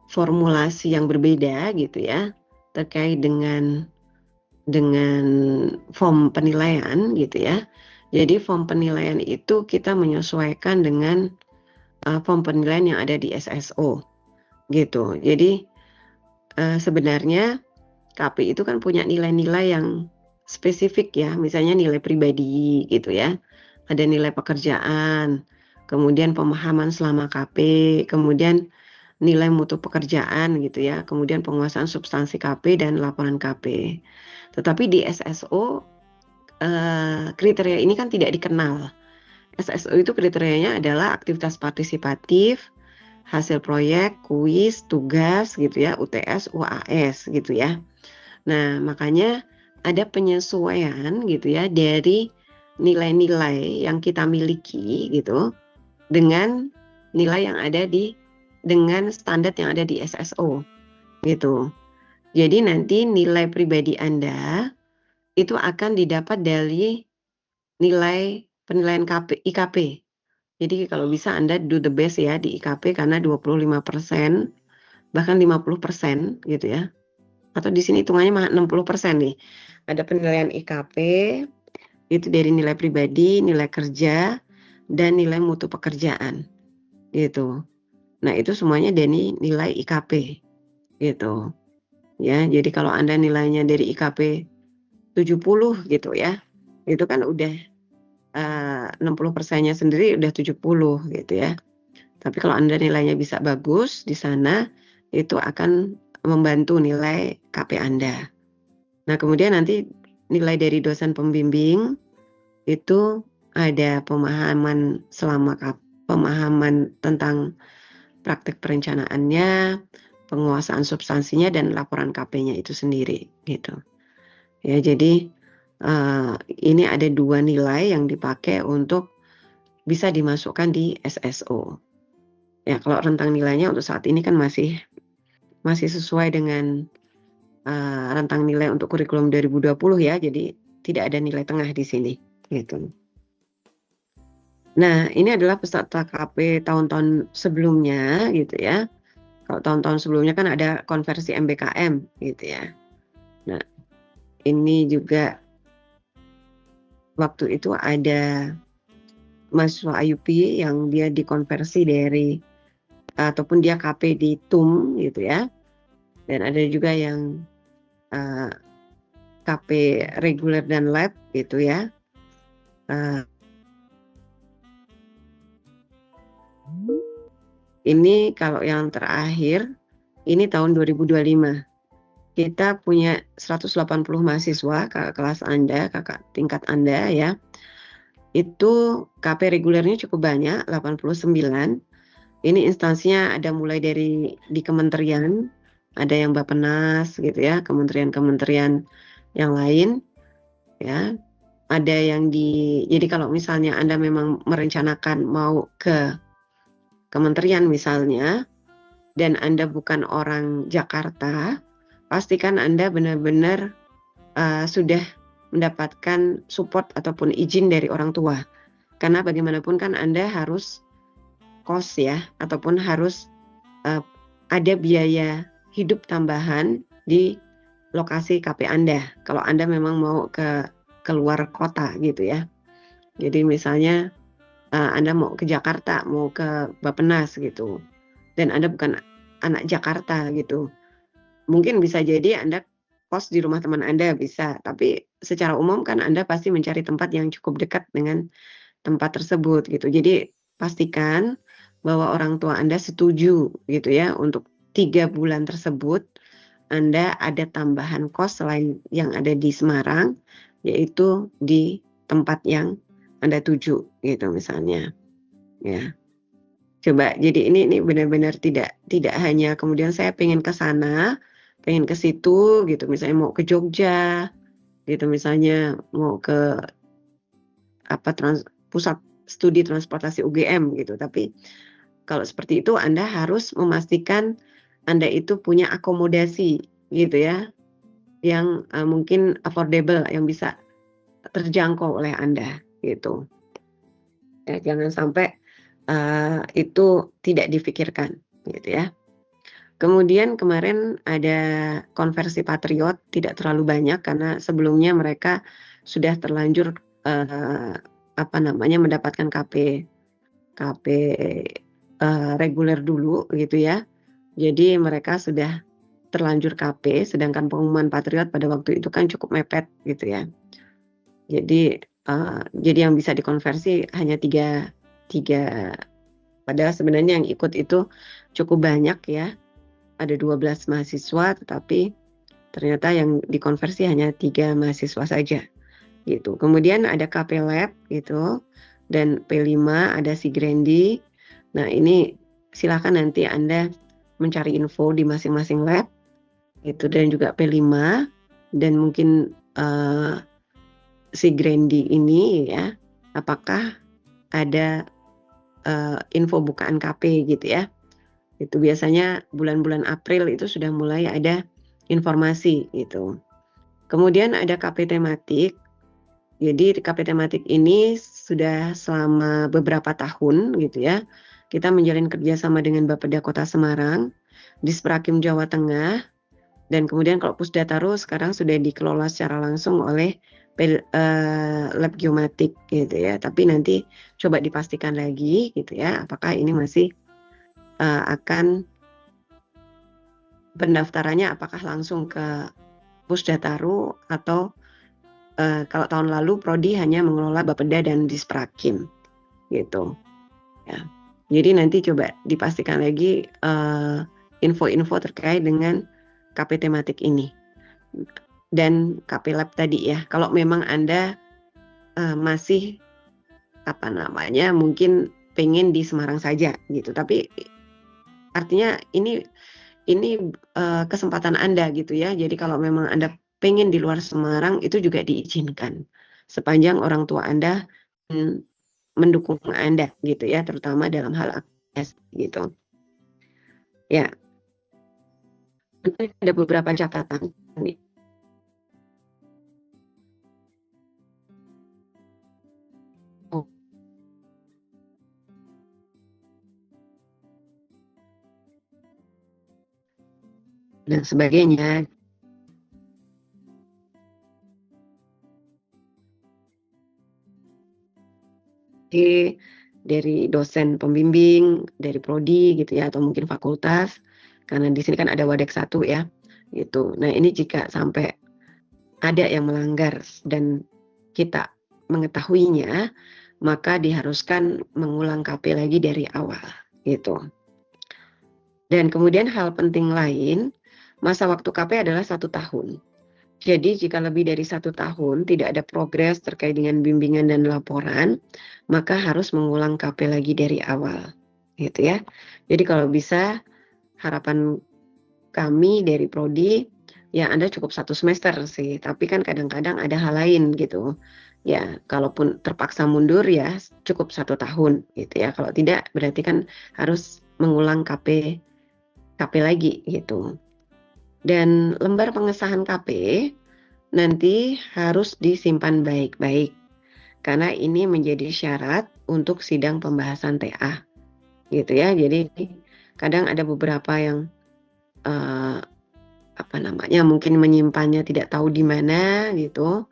formulasi yang berbeda gitu ya terkait dengan form penilaian gitu ya. Jadi form penilaian itu kita menyesuaikan dengan form penilaian yang ada di SSO gitu. Jadi sebenarnya KP itu kan punya nilai-nilai yang spesifik ya, misalnya nilai pribadi gitu ya. Ada nilai pekerjaan, kemudian pemahaman selama KP, kemudian nilai mutu pekerjaan gitu ya, kemudian penguasaan substansi KP dan laporan KP. Tetapi di SSO kriteria ini kan tidak dikenal. SSO itu kriterianya adalah aktivitas partisipatif, hasil proyek, kuis, tugas gitu ya, UTS, UAS gitu ya. Nah, makanya ada penyesuaian gitu ya dari nilai-nilai yang kita miliki gitu dengan nilai yang ada dengan standar yang ada di SSO gitu. Jadi nanti nilai pribadi Anda itu akan didapat dari nilai penilaian IKP. Jadi kalau bisa Anda do the best ya di IKP karena 25%, bahkan 50% gitu ya. Atau di sini hitungannya malah 60% nih. Ada penilaian IKP, itu dari nilai pribadi, nilai kerja, dan nilai mutu pekerjaan gitu. Nah itu semuanya dari nilai IKP gitu. Ya, jadi kalau Anda nilainya dari IKP 70 gitu ya, itu kan udah 60%-nya sendiri udah 70 gitu ya. Tapi kalau Anda nilainya bisa bagus di sana, itu akan membantu nilai KP Anda. Nah, kemudian nanti nilai dari dosen pembimbing itu ada pemahaman pemahaman tentang praktik perencanaannya, penguasaan substansinya, dan laporan KP-nya itu sendiri gitu. Ya, jadi ini ada 2 nilai yang dipakai untuk bisa dimasukkan di SSO. Ya, kalau rentang nilainya untuk saat ini kan masih sesuai dengan rentang nilai untuk kurikulum 2020 ya, jadi tidak ada nilai tengah di sini gitu. Nah, ini adalah peserta KP tahun-tahun sebelumnya gitu ya. Kalau tahun-tahun sebelumnya kan ada konversi MBKM gitu ya. Nah, ini juga waktu itu ada mahasiswa IUP yang dia dikonversi dari ataupun dia KP di TUM gitu ya. Dan ada juga yang KP reguler dan lab gitu ya. Ini kalau yang terakhir, ini tahun 2025. Kita punya 180 mahasiswa, kakak kelas Anda, kakak tingkat Anda ya. Itu KP regulernya cukup banyak, 89. Ini instansinya ada mulai dari di kementerian, ada yang Bappenas gitu ya, kementerian-kementerian yang lain ya. Ada yang jadi kalau misalnya Anda memang merencanakan mau ke kementerian misalnya, dan Anda bukan orang Jakarta, pastikan Anda benar-benar sudah mendapatkan support ataupun izin dari orang tua. Karena bagaimanapun kan Anda harus kos ya, ataupun harus ada biaya hidup tambahan di lokasi KP Anda. Kalau Anda memang mau ke keluar kota gitu ya. Jadi misalnya Anda mau ke Jakarta, mau ke Bappenas gitu, dan Anda bukan anak Jakarta gitu. Mungkin bisa jadi Anda kos di rumah teman Anda bisa, tapi secara umum kan Anda pasti mencari tempat yang cukup dekat dengan tempat tersebut gitu. Jadi pastikan bahwa orang tua Anda setuju gitu ya untuk 3 bulan tersebut Anda ada tambahan kos selain yang ada di Semarang, yaitu di tempat yang Anda tuju gitu misalnya. Ya. Coba jadi ini benar-benar tidak hanya kemudian saya pengen ke sana, pengen ke situ gitu, misalnya mau ke Jogja gitu, misalnya mau ke pusat studi transportasi UGM gitu. Tapi kalau seperti itu Anda harus memastikan Anda itu punya akomodasi gitu ya, yang mungkin affordable, yang bisa terjangkau oleh Anda gitu. Ya, jangan sampai itu tidak difikirkan gitu ya. Kemudian kemarin ada konversi patriot, tidak terlalu banyak karena sebelumnya mereka sudah terlanjur mendapatkan KP reguler dulu gitu ya. Jadi mereka sudah terlanjur KP, sedangkan pengumuman patriot pada waktu itu kan cukup mepet gitu ya. Jadi yang bisa dikonversi hanya tiga, padahal sebenarnya yang ikut itu cukup banyak ya. Ada 12 mahasiswa, tetapi ternyata yang dikonversi hanya 3 mahasiswa saja gitu. Kemudian ada KP Lab gitu. dan P5 ada Sigrandi. Nah, ini silakan nanti Anda mencari info di masing-masing lab itu, dan juga P5 dan mungkin Sigrandi ini ya, apakah ada info bukaan KP gitu ya. Itu biasanya bulan-bulan April itu sudah mulai ada informasi gitu. Kemudian ada KP tematik. Jadi KP tematik ini sudah selama beberapa tahun gitu ya. Kita menjalin kerjasama dengan Bapeda Kota Semarang, Disprakim Jawa Tengah, dan kemudian kalau Pusdataru sekarang sudah dikelola secara langsung oleh Lab Geomatik gitu ya. Tapi nanti coba dipastikan lagi gitu ya, apakah ini masih akan pendaftarannya apakah langsung ke Pusdataru atau kalau tahun lalu Prodi hanya mengelola Bapeda dan Disprakim gitu ya. Jadi nanti coba dipastikan lagi info-info terkait dengan KP tematik ini dan KP lab tadi ya. Kalau memang Anda masih mungkin pengen di Semarang saja gitu, tapi artinya ini kesempatan Anda gitu ya. Jadi kalau memang Anda pengen di luar Semarang itu juga diizinkan sepanjang orang tua Anda mendukung Anda gitu ya, terutama dalam hal akses gitu. Ya, ada beberapa catatan nih. Dan sebagainya. Dari dosen pembimbing, dari prodi gitu ya, atau mungkin fakultas, karena di sini kan ada Wadek 1 ya, gitu. Nah, ini jika sampai ada yang melanggar dan kita mengetahuinya, maka diharuskan mengulang KP lagi dari awal, gitu. Dan kemudian hal penting lain, masa waktu KP adalah 1 tahun. Jadi jika lebih dari 1 tahun tidak ada progres terkait dengan bimbingan dan laporan, maka harus mengulang KP lagi dari awal, gitu ya. Jadi kalau bisa harapan kami dari Prodi, ya Anda cukup 1 semester sih, tapi kan kadang-kadang ada hal lain gitu. Ya, kalaupun terpaksa mundur ya cukup 1 tahun gitu ya. Kalau tidak berarti kan harus mengulang KP lagi gitu. Dan lembar pengesahan KP nanti harus disimpan baik-baik karena ini menjadi syarat untuk sidang pembahasan TA gitu ya. Jadi kadang ada beberapa yang mungkin menyimpannya tidak tahu di mana gitu,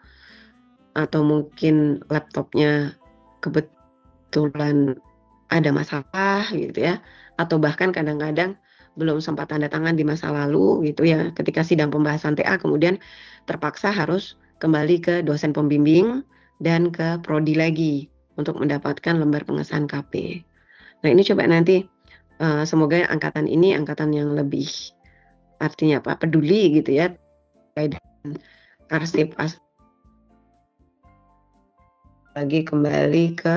atau mungkin laptopnya kebetulan ada masalah gitu ya, atau bahkan kadang-kadang belum sempat tanda tangan di masa lalu gitu ya, ketika sidang pembahasan TA kemudian terpaksa harus kembali ke dosen pembimbing dan ke prodi lagi untuk mendapatkan lembar pengesahan KP. Nah, ini coba nanti semoga angkatan ini angkatan yang lebih artinya peduli gitu ya terkait dengan arsip lagi kembali ke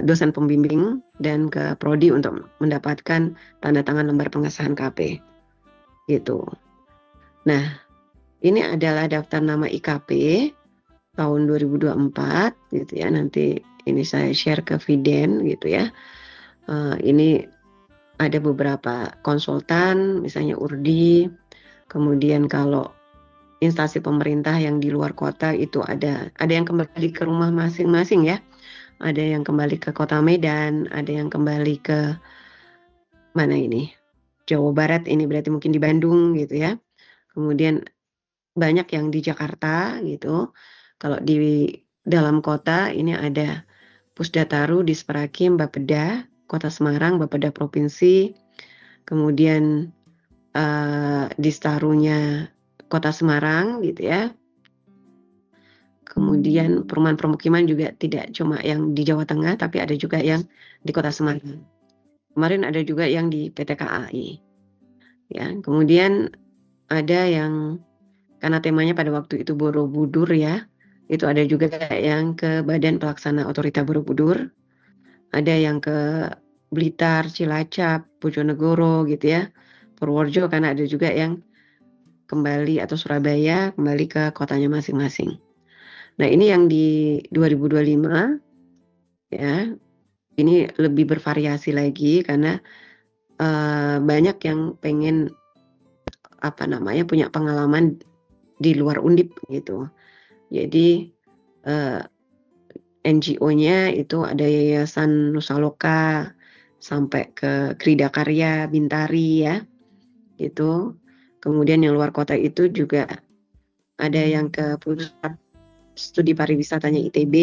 dosen pembimbing dan ke prodi untuk mendapatkan tanda tangan lembar pengesahan KP gitu. Nah, ini adalah daftar nama IKP tahun 2024 gitu ya. Nanti ini saya share ke Viden gitu ya. Ini ada beberapa konsultan, misalnya Urdi. Kemudian kalau instansi pemerintah yang di luar kota itu ada yang kembali ke rumah masing-masing ya. Ada yang kembali ke Kota Medan, ada yang kembali ke mana ini? Jawa Barat, ini berarti mungkin di Bandung gitu ya. Kemudian banyak yang di Jakarta gitu. Kalau di dalam kota ini ada Pusdataru, Disprakim, Bapeda, Kota Semarang, Bapeda Provinsi. Kemudian Distarunya Kota Semarang gitu ya. Kemudian perumahan permukiman juga tidak cuma yang di Jawa Tengah, tapi ada juga yang di Kota Semarang. Kemarin ada juga yang di PT KAI. Ya, kemudian ada yang karena temanya pada waktu itu Borobudur ya, Itu ada juga yang ke Badan Pelaksana Otorita Borobudur, ada yang ke Blitar, Cilacap, Bojonegoro gitu ya, Purworejo, karena ada juga yang kembali atau Surabaya kembali ke kotanya masing-masing. Nah, ini yang di 2025 ya, ini lebih bervariasi lagi karena banyak yang pengen punya pengalaman di luar Undip gitu. Jadi NGO-nya itu ada Yayasan Nusaloka sampai ke Krida Karya Bintari ya, gitu. Kemudian yang luar kota itu juga ada yang ke Pusat Studi Pariwisatanya ITB,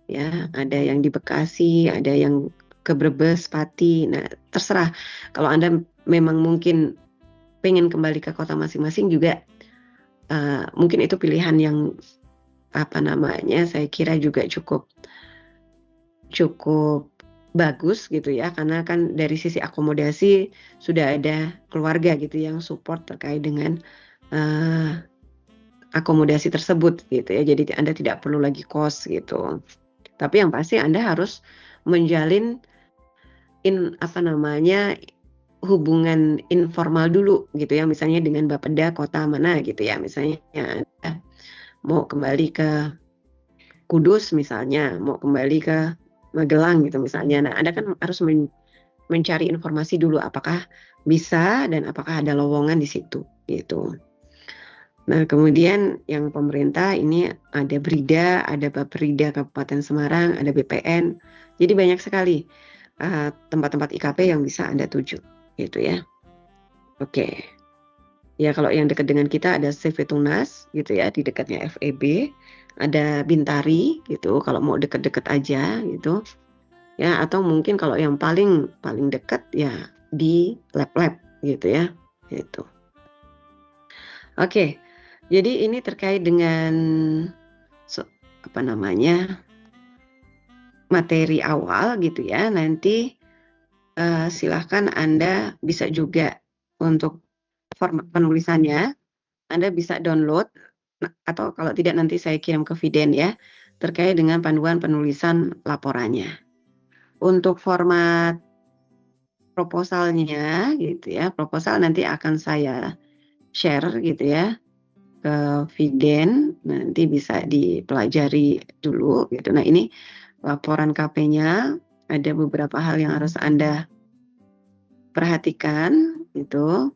ya, ada yang di Bekasi, ada yang ke Brebes, Pati. Nah, terserah. Kalau Anda memang mungkin pengen kembali ke kota masing-masing juga, mungkin itu pilihan yang saya kira juga cukup bagus gitu ya, karena kan dari sisi akomodasi sudah ada keluarga gitu yang support terkait dengan akomodasi tersebut gitu ya. Jadi Anda tidak perlu lagi kos gitu. Tapi yang pasti Anda harus menjalin hubungan informal dulu gitu ya, misalnya dengan Bapeda kota mana gitu ya, misalnya Anda mau kembali ke Kudus misalnya, mau kembali ke Magelang gitu misalnya. Nah, Anda kan harus mencari informasi dulu apakah bisa dan apakah ada lowongan di situ gitu. Nah, kemudian yang pemerintah ini ada Brida, ada Baprida Kabupaten Semarang, ada BPN. Jadi banyak sekali tempat-tempat IKP yang bisa Anda tuju gitu ya. Oke. Ya, kalau yang dekat dengan kita ada CV Tunas gitu ya, di dekatnya FEB, ada Bintari gitu kalau mau dekat-dekat aja gitu. Ya, atau mungkin kalau yang paling dekat ya di lab-lab gitu ya. Gitu. Oke. Jadi ini terkait dengan materi awal gitu ya. Nanti silahkan Anda bisa juga untuk format penulisannya, Anda bisa download atau kalau tidak nanti saya kirim ke Viden ya, terkait dengan panduan penulisan laporannya. Untuk format proposalnya gitu ya, proposal nanti akan saya share gitu ya ke Viden, nanti bisa dipelajari dulu gitu. Nah, ini laporan KP-nya ada beberapa hal yang harus Anda perhatikan gitu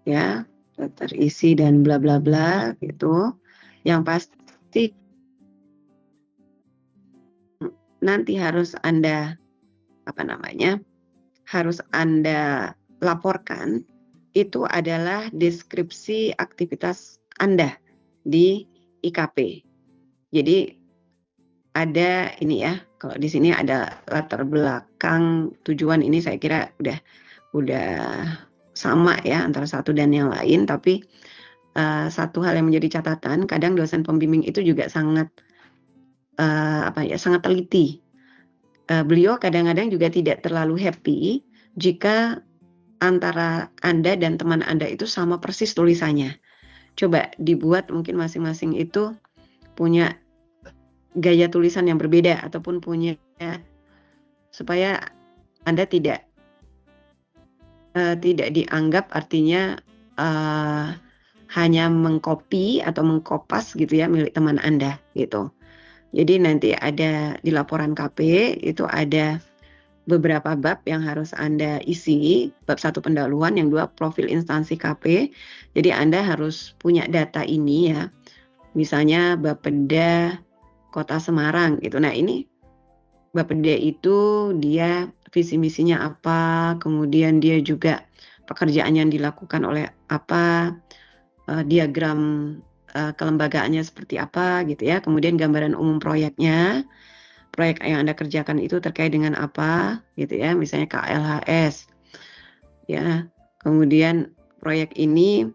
ya, terisi dan bla bla bla gitu. Yang pasti nanti harus Anda harus Anda laporkan itu adalah deskripsi aktivitas Anda di IKP. Jadi ada ini ya, kalau di sini ada latar belakang tujuan, ini saya kira udah sama ya antara satu dan yang lain, tapi satu hal yang menjadi catatan, kadang dosen pembimbing itu juga sangat sangat teliti. Beliau kadang-kadang juga tidak terlalu happy jika antara Anda dan teman Anda itu sama persis tulisannya. Coba dibuat mungkin masing-masing itu punya gaya tulisan yang berbeda ataupun punya supaya Anda tidak dianggap artinya hanya mengcopy atau mengkopas gitu ya milik teman Anda gitu. Jadi nanti ada di laporan KP itu ada beberapa bab yang harus Anda isi. Bab 1 pendahuluan, yang 2 profil instansi KP. Jadi Anda harus punya data ini ya. Misalnya Bapeda Kota Semarang gitu. Nah, ini Bapeda itu dia visi misinya apa, kemudian dia juga pekerjaan yang dilakukan oleh apa, diagram kelembagaannya seperti apa gitu ya. Kemudian gambaran umum proyeknya. Proyek yang Anda kerjakan itu terkait dengan apa gitu ya, misalnya KLHS ya. Kemudian proyek ini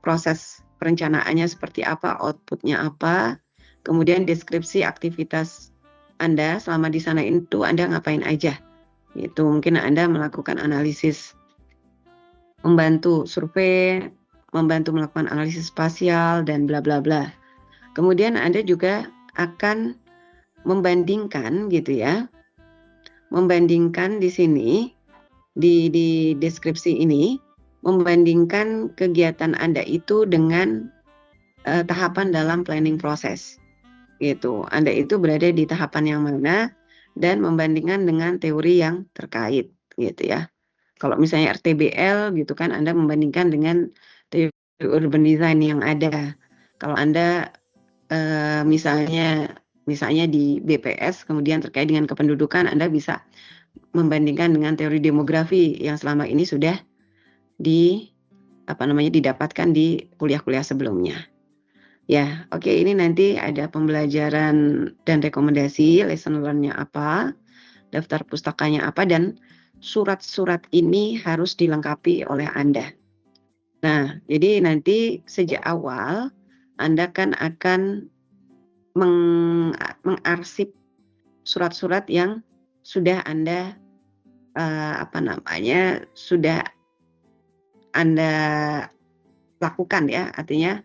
proses perencanaannya seperti apa, outputnya apa, kemudian deskripsi aktivitas Anda selama di sana itu Anda ngapain aja gitu. Mungkin Anda melakukan analisis, membantu survei, membantu melakukan analisis spasial dan bla bla bla. Kemudian Anda juga akan membandingkan gitu ya. Membandingkan di sini di deskripsi ini, membandingkan kegiatan Anda itu dengan tahapan dalam planning proses gitu. Anda itu berada di tahapan yang mana dan membandingkan dengan teori yang terkait gitu ya. Kalau misalnya RTBL gitu kan, Anda membandingkan dengan teori urban design yang ada. Kalau Anda misalnya di BPS kemudian terkait dengan kependudukan, Anda bisa membandingkan dengan teori demografi yang selama ini sudah didapatkan di kuliah-kuliah sebelumnya. Ya, oke, ini nanti ada pembelajaran dan rekomendasi, lesson learn-nya apa, daftar pustakanya apa, dan surat-surat ini harus dilengkapi oleh Anda. Nah, jadi nanti sejak awal Anda kan akan mengarsip surat-surat yang sudah Anda sudah Anda lakukan ya. Artinya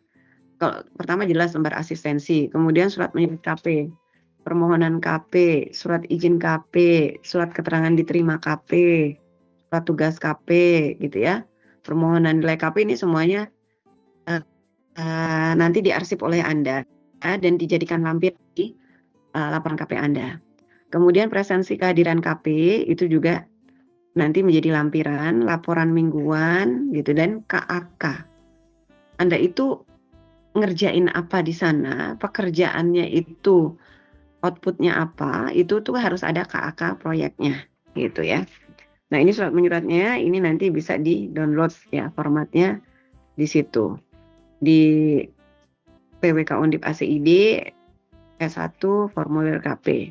kalau pertama jelas lembar asistensi, kemudian surat menyebut KP, permohonan KP, surat izin KP, surat keterangan diterima KP, surat tugas KP gitu ya. Permohonan nilai KP ini semuanya nanti diarsip oleh Anda dan dijadikan lampir di laporan KP Anda. Kemudian presensi kehadiran KP itu juga nanti menjadi lampiran, laporan mingguan gitu, dan KAK. Anda itu ngerjain apa di sana, pekerjaannya itu outputnya apa, itu tuh harus ada KAK proyeknya gitu ya. Nah, ini surat menyuratnya, ini nanti bisa di-download ya formatnya di situ. Di PWK Undip ACID S1 formulir KP.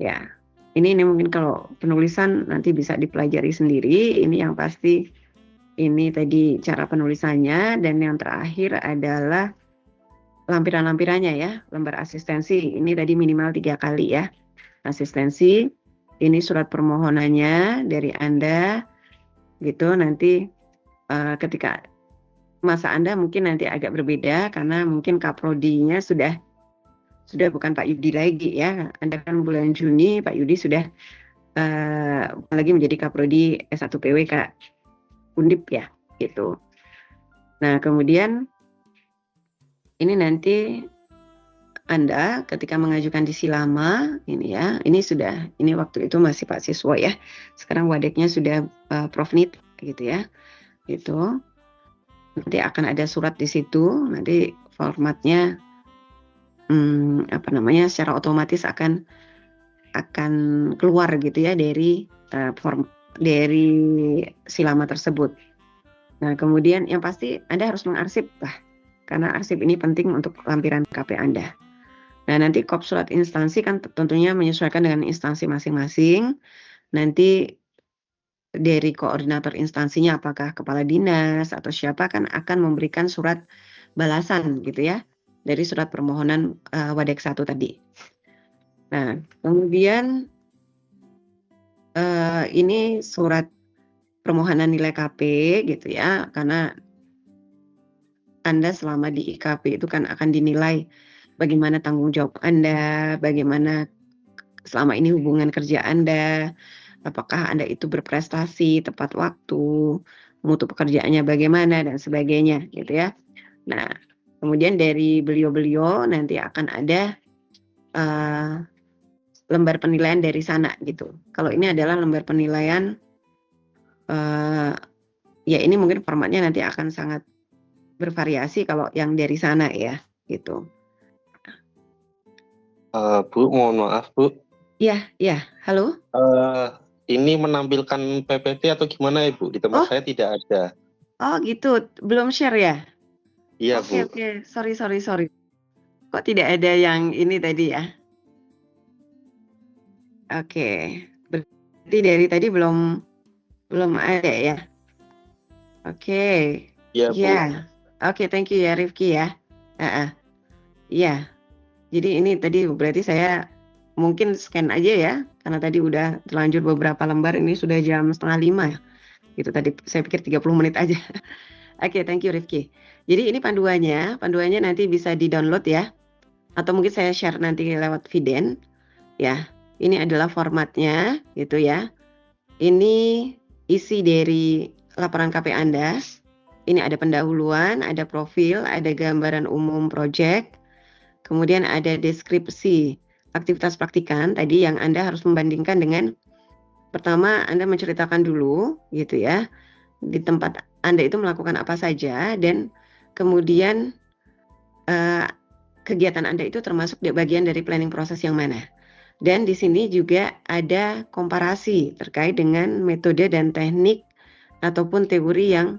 Ya. Ini mungkin kalau penulisan nanti bisa dipelajari sendiri. Ini yang pasti ini tadi cara penulisannya, dan yang terakhir adalah lampiran-lampirannya ya. Lembar asistensi ini tadi minimal 3 kali ya. Asistensi, ini surat permohonannya dari Anda gitu. Nanti ketika masa Anda mungkin nanti agak berbeda karena mungkin kaprodinya sudah bukan Pak Yudi lagi ya. Anda kan bulan Juni Pak Yudi sudah lagi menjadi Kaprodi S1 PWK Undip ya gitu. Nah, kemudian ini nanti Anda ketika mengajukan di Silama ini ya, ini waktu itu masih Pak Siswo ya. Sekarang wadeknya sudah Prof Nit gitu ya. Gitu. Nanti akan ada surat di situ, nanti formatnya secara otomatis akan keluar gitu ya dari dari Silama tersebut. Nah, kemudian yang pasti Anda harus mengarsip lah, karena arsip ini penting untuk lampiran KP Anda. Nah, nanti kop surat instansi kan tentunya menyesuaikan dengan instansi masing-masing. Nanti dari koordinator instansinya, apakah kepala dinas atau siapa, kan akan memberikan surat balasan gitu ya, dari surat permohonan Wadek 1 tadi. Nah, kemudian ini surat permohonan nilai KP gitu ya, karena Anda selama di IKP itu kan akan dinilai bagaimana tanggung jawab Anda, bagaimana selama ini hubungan kerja Anda, apakah Anda itu berprestasi, tepat waktu, mutu pekerjaannya bagaimana, dan sebagainya gitu ya. Nah, kemudian dari beliau-beliau nanti akan ada lembar penilaian dari sana gitu. Kalau ini adalah lembar penilaian, ya ini mungkin formatnya nanti akan sangat bervariasi kalau yang dari sana ya gitu. Bu, mohon maaf Bu. Iya, halo. Ini menampilkan PPT atau gimana Ibu? Di tempat saya tidak ada. Oh gitu, belum share ya? Iya Bu. Oke, sorry. Kok tidak ada yang ini tadi ya? Oke, berarti dari tadi belum ada ya? Oke. Iya Bu. Oke, thank you ya Rifki ya. Iya. Jadi ini tadi berarti saya mungkin scan aja ya, karena tadi udah terlanjur beberapa lembar, ini sudah jam 4:30 ya. Gitu tadi saya pikir 30 menit aja. Oke, thank you Rifki. Jadi ini panduannya nanti bisa di-download ya, atau mungkin saya share nanti lewat Viden ya. Ini adalah formatnya gitu ya. Ini isi dari laporan KP Anda. Ini ada pendahuluan, ada profil, ada gambaran umum project, kemudian ada deskripsi aktivitas praktikan tadi yang Anda harus membandingkan dengan pertama Anda menceritakan dulu gitu ya, di tempat Anda itu melakukan apa saja dan kemudian kegiatan Anda itu termasuk di bagian dari planning proses yang mana. Dan di sini juga ada komparasi terkait dengan metode dan teknik ataupun teori yang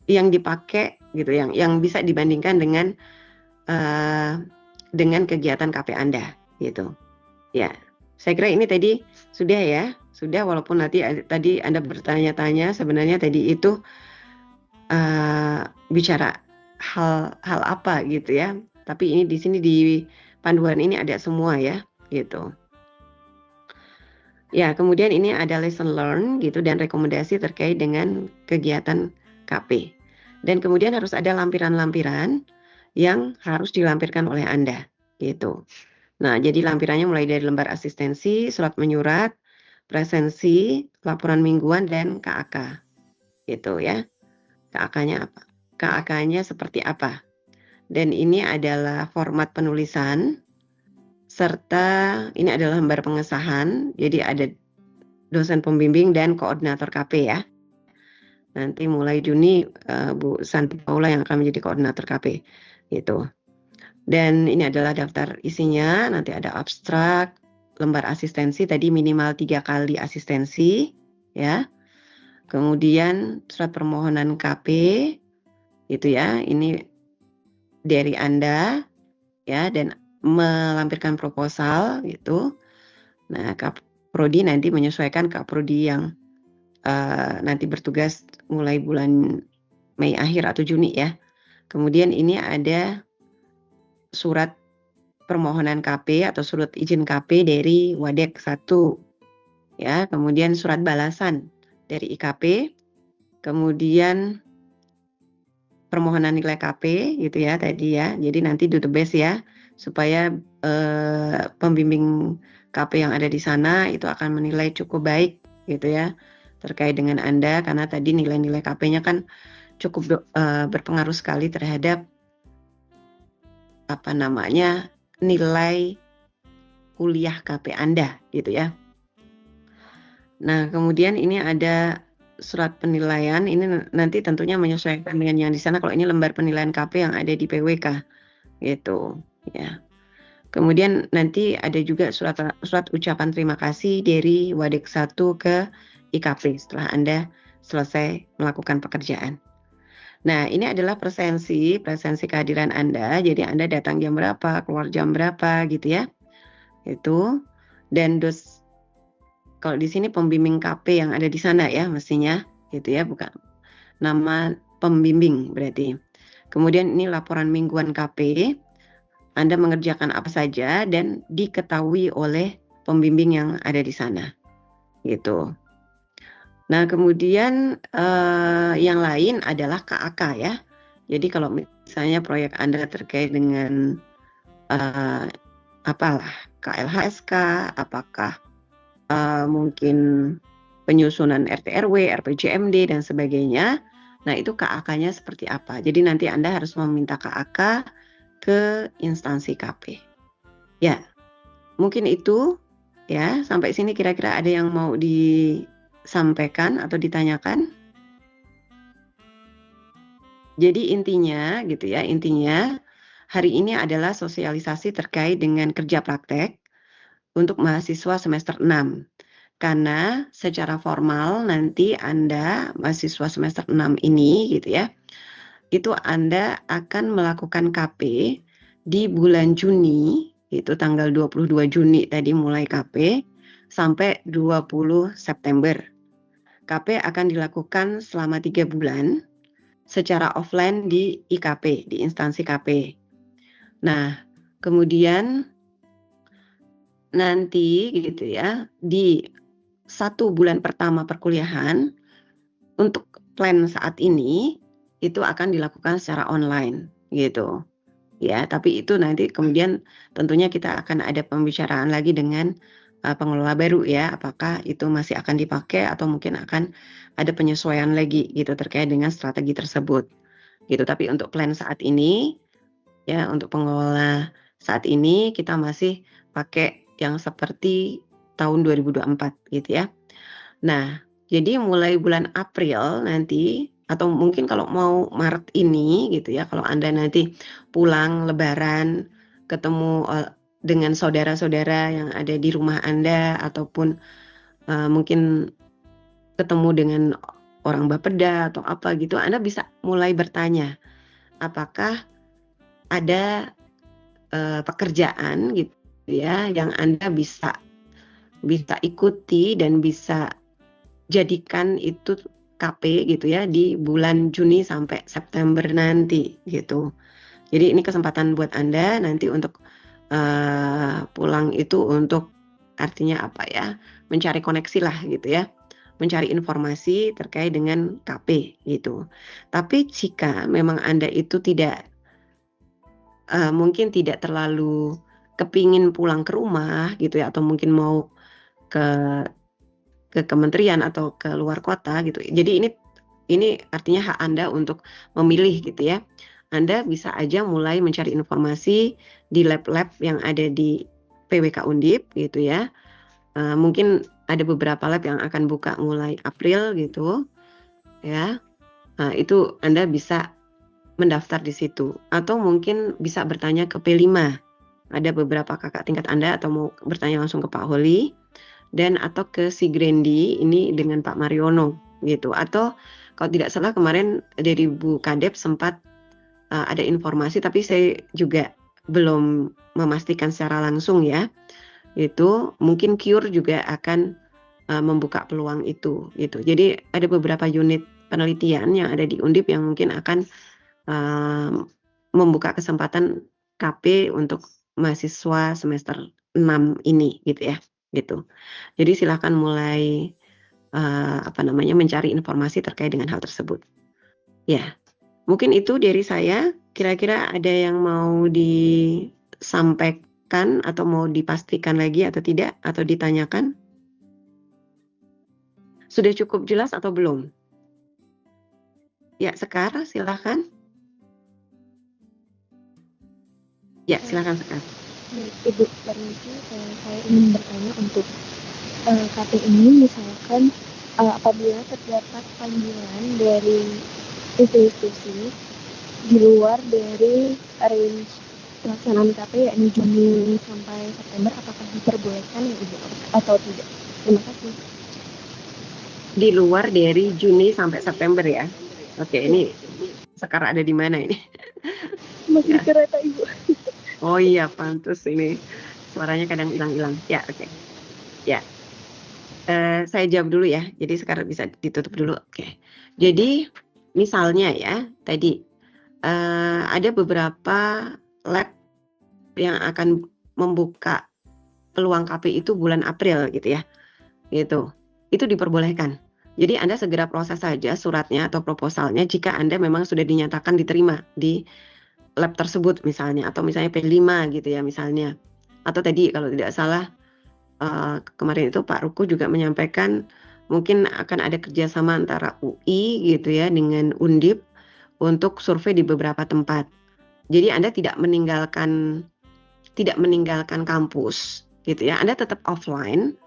dipakai gitu, yang bisa dibandingkan dengan kegiatan KP Anda gitu. Ya, saya kira ini tadi sudah ya, sudah walaupun nanti tadi Anda bertanya-tanya sebenarnya tadi itu bicara hal apa gitu ya. Tapi ini di sini di panduan ini ada semua ya, gitu. Ya, kemudian ini ada lesson learn gitu dan rekomendasi terkait dengan kegiatan KP. Dan kemudian harus ada lampiran-lampiran yang harus dilampirkan oleh Anda, gitu. Nah, jadi lampirannya mulai dari lembar asistensi, surat menyurat, presensi, laporan mingguan, dan KAK, gitu ya. KAK-nya apa? KAK-nya seperti apa? Dan ini adalah format penulisan, serta ini adalah lembar pengesahan, jadi ada dosen pembimbing dan koordinator KP ya. Nanti mulai Juni Bu Santi Paula yang akan menjadi koordinator KP, gitu. Dan ini adalah daftar isinya, nanti ada abstrak, lembar asistensi, tadi minimal 3 kali asistensi, ya. Kemudian surat permohonan KP, gitu ya, ini dari Anda, ya, dan melampirkan proposal, gitu. Nah, Kaprodi nanti menyesuaikan Kaprodi yang nanti bertugas mulai bulan Mei akhir atau Juni ya. Kemudian ini ada surat permohonan KP atau surat izin KP dari Wadek 1 ya, kemudian surat balasan dari IKP, kemudian permohonan nilai KP gitu ya tadi ya. Jadi nanti do the best ya supaya pembimbing KP yang ada di sana itu akan menilai cukup baik gitu ya terkait dengan Anda, karena tadi nilai-nilai KP-nya kan cukup berpengaruh sekali terhadap nilai kuliah KP Anda gitu ya. Nah, kemudian ini ada surat penilaian, ini nanti tentunya menyesuaikan dengan yang di sana. Kalau ini lembar penilaian KP yang ada di PWK gitu ya. Kemudian nanti ada juga surat ucapan terima kasih dari Wadek 1 ke IKP setelah Anda selesai melakukan pekerjaan. Nah, ini adalah presensi kehadiran Anda. Jadi Anda datang jam berapa, keluar jam berapa gitu ya. Itu. Dan kalau di sini pembimbing KP yang ada di sana ya mestinya gitu ya, bukan nama pembimbing berarti. Kemudian ini laporan mingguan KP. Anda mengerjakan apa saja dan diketahui oleh pembimbing yang ada di sana. Gitu. Nah, kemudian yang lain adalah KAK ya. Jadi kalau misalnya proyek Anda terkait dengan KLHSK, apakah mungkin penyusunan RT/RW, RPJMD dan sebagainya. Nah, itu KAK-nya seperti apa. Jadi nanti Anda harus meminta KAK ke instansi KP. Ya, mungkin itu ya. Sampai sini kira-kira ada yang mau disampaikan atau ditanyakan? Jadi intinya gitu ya, hari ini adalah sosialisasi terkait dengan kerja praktek untuk mahasiswa semester 6. Karena secara formal nanti Anda mahasiswa semester 6 ini gitu ya, itu Anda akan melakukan KP di bulan Juni, itu tanggal 22 Juni tadi mulai KP, sampai 20 September. KP akan dilakukan selama 3 bulan secara offline di IKP, di instansi KP. Nah, kemudian nanti gitu ya, di 1 bulan pertama perkuliahan, untuk plan saat ini itu akan dilakukan secara online gitu. Ya, tapi itu nanti kemudian tentunya kita akan ada pembicaraan lagi dengan pengelola baru ya, apakah itu masih akan dipakai atau mungkin akan ada penyesuaian lagi gitu terkait dengan strategi tersebut gitu. Tapi untuk plan saat ini ya, untuk pengelola saat ini kita masih pakai yang seperti tahun 2024 gitu ya. Nah, jadi mulai bulan April nanti atau mungkin kalau mau Maret ini gitu ya, kalau Anda nanti pulang lebaran ketemu dengan saudara-saudara yang ada di rumah Anda ataupun mungkin ketemu dengan orang Bapeda atau apa gitu, Anda bisa mulai bertanya apakah ada pekerjaan gitu ya yang Anda bisa ikuti dan bisa jadikan itu KP gitu ya di bulan Juni sampai September nanti gitu. Jadi ini kesempatan buat Anda nanti untuk pulang itu untuk artinya apa ya, mencari koneksi lah gitu ya, mencari informasi terkait dengan KP gitu. Tapi jika memang Anda itu tidak mungkin tidak terlalu kepingin pulang ke rumah gitu ya, atau mungkin mau ke kementerian atau ke luar kota gitu. Jadi ini artinya hak Anda untuk memilih gitu ya. Anda bisa aja mulai mencari informasi di lab-lab yang ada di PWK Undip gitu ya. Mungkin ada beberapa lab yang akan buka mulai April gitu ya. Nah, itu Anda bisa mendaftar di situ atau mungkin bisa bertanya ke P5. Ada beberapa kakak tingkat Anda atau mau bertanya langsung ke Pak Holi dan atau ke si Grendi ini dengan Pak Mariono gitu. Atau kalau tidak salah kemarin dari Bu Kadep sempat ada informasi tapi saya juga belum memastikan secara langsung ya. Itu mungkin Cure juga akan membuka peluang itu gitu. Jadi ada beberapa unit penelitian yang ada di Undip yang mungkin akan membuka kesempatan KP untuk mahasiswa semester 6 ini gitu ya, gitu. Jadi silakan mulai mencari informasi terkait dengan hal tersebut. Ya, mungkin itu dari saya. Kira-kira ada yang mau disampaikan atau mau dipastikan lagi atau tidak atau ditanyakan? Sudah cukup jelas atau belum? Ya, Sekar, silakan. Ya, silakan Sekar. Baik, Ibu, permisi saya ingin bertanya untuk KP ini misalkan apabila terdapat panggilan dari institusi di luar dari range pelaksanaan KP yakni Juni sampai September, apakah diperbolehkan ya Ibu atau tidak? Terima kasih. Di luar dari Juni sampai September ya. Oke, ini sekarang ada di mana ini? Masih di kereta Ibu. Oh iya, pantas ini suaranya kadang hilang-hilang. Ya, oke. Ya, saya jawab dulu ya. Jadi sekarang bisa ditutup dulu. Oke. Jadi misalnya ya, tadi ada beberapa lab yang akan membuka peluang KP itu bulan April gitu ya. Gitu. Itu diperbolehkan. Jadi Anda segera proses saja suratnya atau proposalnya jika Anda memang sudah dinyatakan diterima di lab tersebut misalnya, atau misalnya P5 gitu ya misalnya. Atau tadi kalau tidak salah kemarin itu Pak Ruko juga menyampaikan mungkin akan ada kerjasama antara UI gitu ya dengan Undip untuk survei di beberapa tempat. Jadi Anda tidak meninggalkan kampus gitu ya. Anda tetap offline.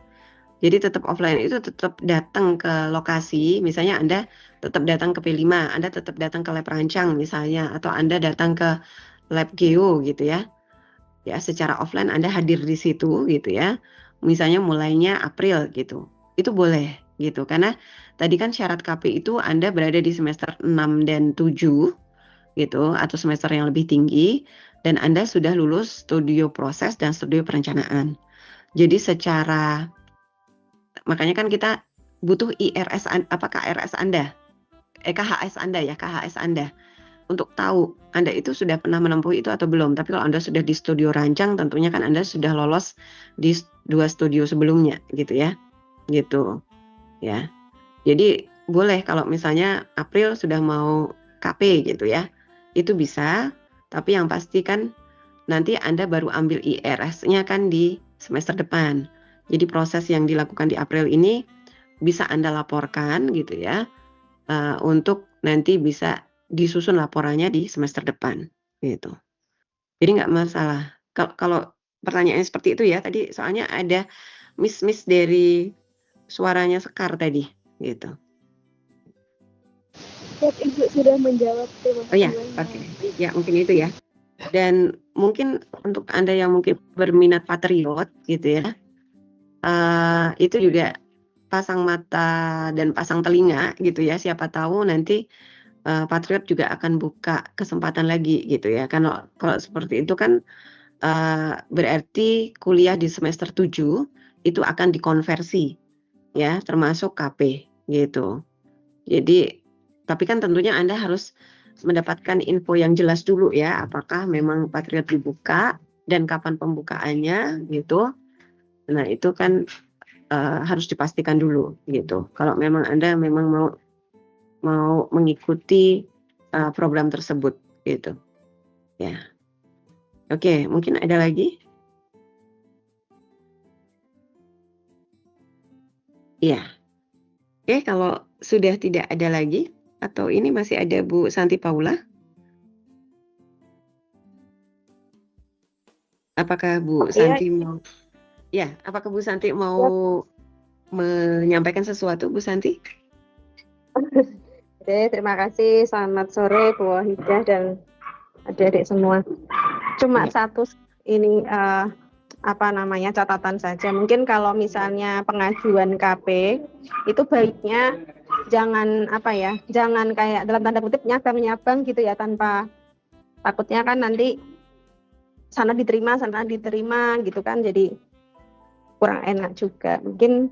Jadi tetap offline itu tetap datang ke lokasi, misalnya Anda tetap datang ke P5, Anda tetap datang ke lab rancang misalnya, atau Anda datang ke lab geo gitu ya. Ya, secara offline Anda hadir di situ gitu ya. Misalnya mulainya April gitu. Itu boleh gitu. Karena tadi kan syarat KP itu Anda berada di semester 6 dan 7 gitu atau semester yang lebih tinggi dan Anda sudah lulus studio proses dan studio perencanaan. Jadi secara makanya kan kita butuh KHS Anda. KHS Anda ya, KHS Anda. Untuk tahu Anda itu sudah pernah menempuh itu atau belum. Tapi kalau Anda sudah di studio rancang, tentunya kan Anda sudah lolos di 2 studio sebelumnya gitu ya. Gitu. Ya. Jadi boleh kalau misalnya April sudah mau KP gitu ya, itu bisa, tapi yang pasti kan nanti Anda baru ambil IRS-nya kan di semester depan. Jadi proses yang dilakukan di April ini bisa Anda laporkan gitu ya, untuk nanti bisa disusun laporannya di semester depan gitu. Jadi nggak masalah. Kalau pertanyaannya seperti itu ya tadi, soalnya ada miss dari suaranya Sekar tadi gitu. Siap, Ibu sudah menjawab. Terima Oh ya, kasih banyak. oke. Ya mungkin itu ya. Dan mungkin untuk Anda yang mungkin berminat patriot gitu ya, itu juga pasang mata dan pasang telinga gitu ya. Siapa tahu nanti patriot juga akan buka kesempatan lagi gitu ya. Kalau seperti itu kan berarti kuliah di semester 7 itu akan dikonversi ya, termasuk KP gitu. Jadi tapi kan tentunya Anda harus mendapatkan info yang jelas dulu ya, apakah memang Patriot dibuka dan kapan pembukaannya gitu. Nah, itu kan harus dipastikan dulu gitu. Kalau memang Anda memang mau mengikuti program tersebut gitu. Ya. Oke, mungkin ada lagi? Iya. Oke, kalau sudah tidak ada lagi atau ini masih ada Bu Santi Paula? Apakah Bu Santi mau? Ya, apakah Bu Santi mau menyampaikan sesuatu, Bu Santi? Oke, terima kasih. Selamat sore Bu Wahidah dan adik-adik semua. Cuma satu ini catatan saja. Mungkin kalau misalnya pengajuan KP itu baiknya jangan jangan kayak dalam tanda kutip nyabang gitu ya, tanpa takutnya kan nanti sana diterima gitu kan, jadi kurang enak juga. Mungkin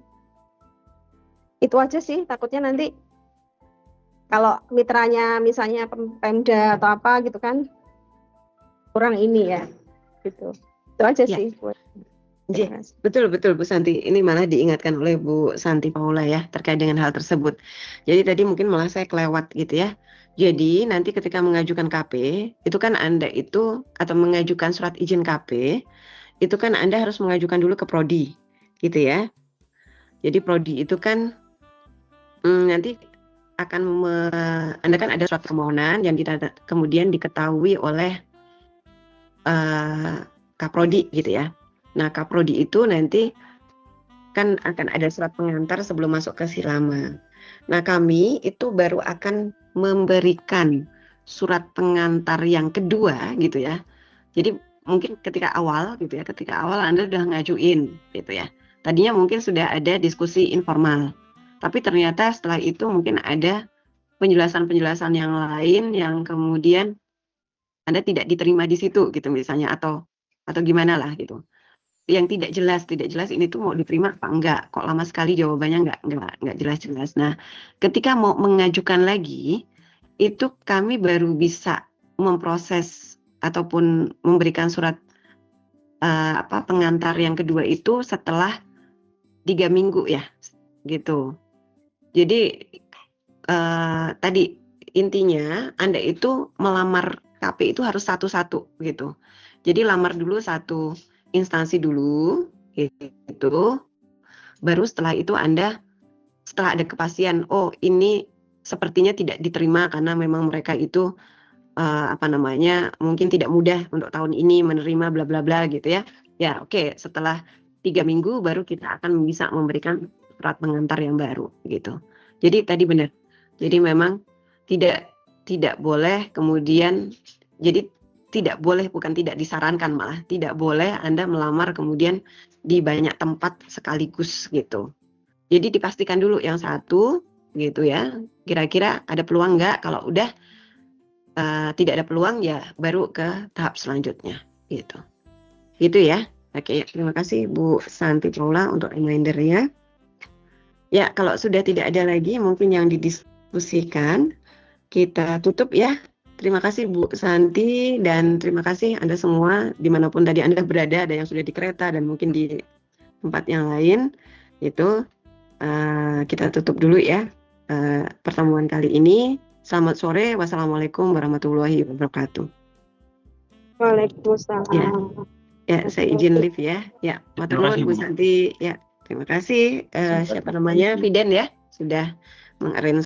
itu aja sih, takutnya nanti kalau mitranya misalnya Pemda atau apa gitu kan kurang ini ya gitu. Itu aja sih. Betul Bu Santi. Ini malah diingatkan oleh Bu Santi Paula ya terkait dengan hal tersebut. Jadi tadi mungkin malah saya kelewat gitu ya. Jadi nanti ketika mengajukan KP itu kan Anda itu atau mengajukan surat izin KP itu kan Anda harus mengajukan dulu ke Prodi gitu ya. Jadi Prodi itu kan nanti akan Anda kan ada surat permohonan yang kemudian diketahui oleh Kaprodi gitu ya. Nah, Kaprodi itu nanti kan akan ada surat pengantar sebelum masuk ke Silama. Nah, kami itu baru akan memberikan surat pengantar yang kedua gitu ya. Jadi mungkin ketika awal Anda sudah ngajuin gitu ya. Tadinya mungkin sudah ada diskusi informal. Tapi ternyata setelah itu mungkin ada penjelasan-penjelasan yang lain yang kemudian Anda tidak diterima di situ gitu misalnya atau gimana lah gitu. Yang tidak jelas ini tuh mau diterima apa enggak, kok lama sekali jawabannya enggak jelas-jelas. Nah, ketika mau mengajukan lagi, itu kami baru bisa memproses ataupun memberikan surat pengantar yang kedua itu setelah 3 minggu ya, gitu. Jadi tadi intinya Anda itu melamar KP itu harus satu-satu gitu. Jadi lamar dulu satu instansi dulu gitu. Baru setelah itu Anda setelah ada kepastian ini sepertinya tidak diterima karena memang mereka itu mungkin tidak mudah untuk tahun ini menerima bla bla bla gitu ya. Ya, oke, setelah 3 minggu baru kita akan bisa memberikan surat pengantar yang baru gitu. Jadi tadi benar. Jadi memang tidak boleh kemudian bukan tidak disarankan, malah tidak boleh Anda melamar kemudian di banyak tempat sekaligus gitu. Jadi dipastikan dulu yang satu gitu ya. Kira-kira ada peluang enggak? Kalau udah tidak ada peluang ya baru ke tahap selanjutnya gitu. Gitu ya. Oke, terima kasih Bu Santi Paula untuk reminder-nya. Ya, kalau sudah tidak ada lagi mungkin yang didiskusikan, kita tutup ya. Terima kasih Bu Santi dan terima kasih Anda semua dimanapun tadi Anda berada, ada yang sudah di kereta dan mungkin di tempat yang lain. Itu kita tutup dulu ya. pertemuan kali ini. Selamat sore. Wassalamualaikum warahmatullahi wabarakatuh. Waalaikumsalam. Ya, saya izin live ya. Ya, matur Terima kasih, nuwun Bu Bu. Santi. Ya, terima kasih. Siapa namanya? Fiden ya, sudah mengarrange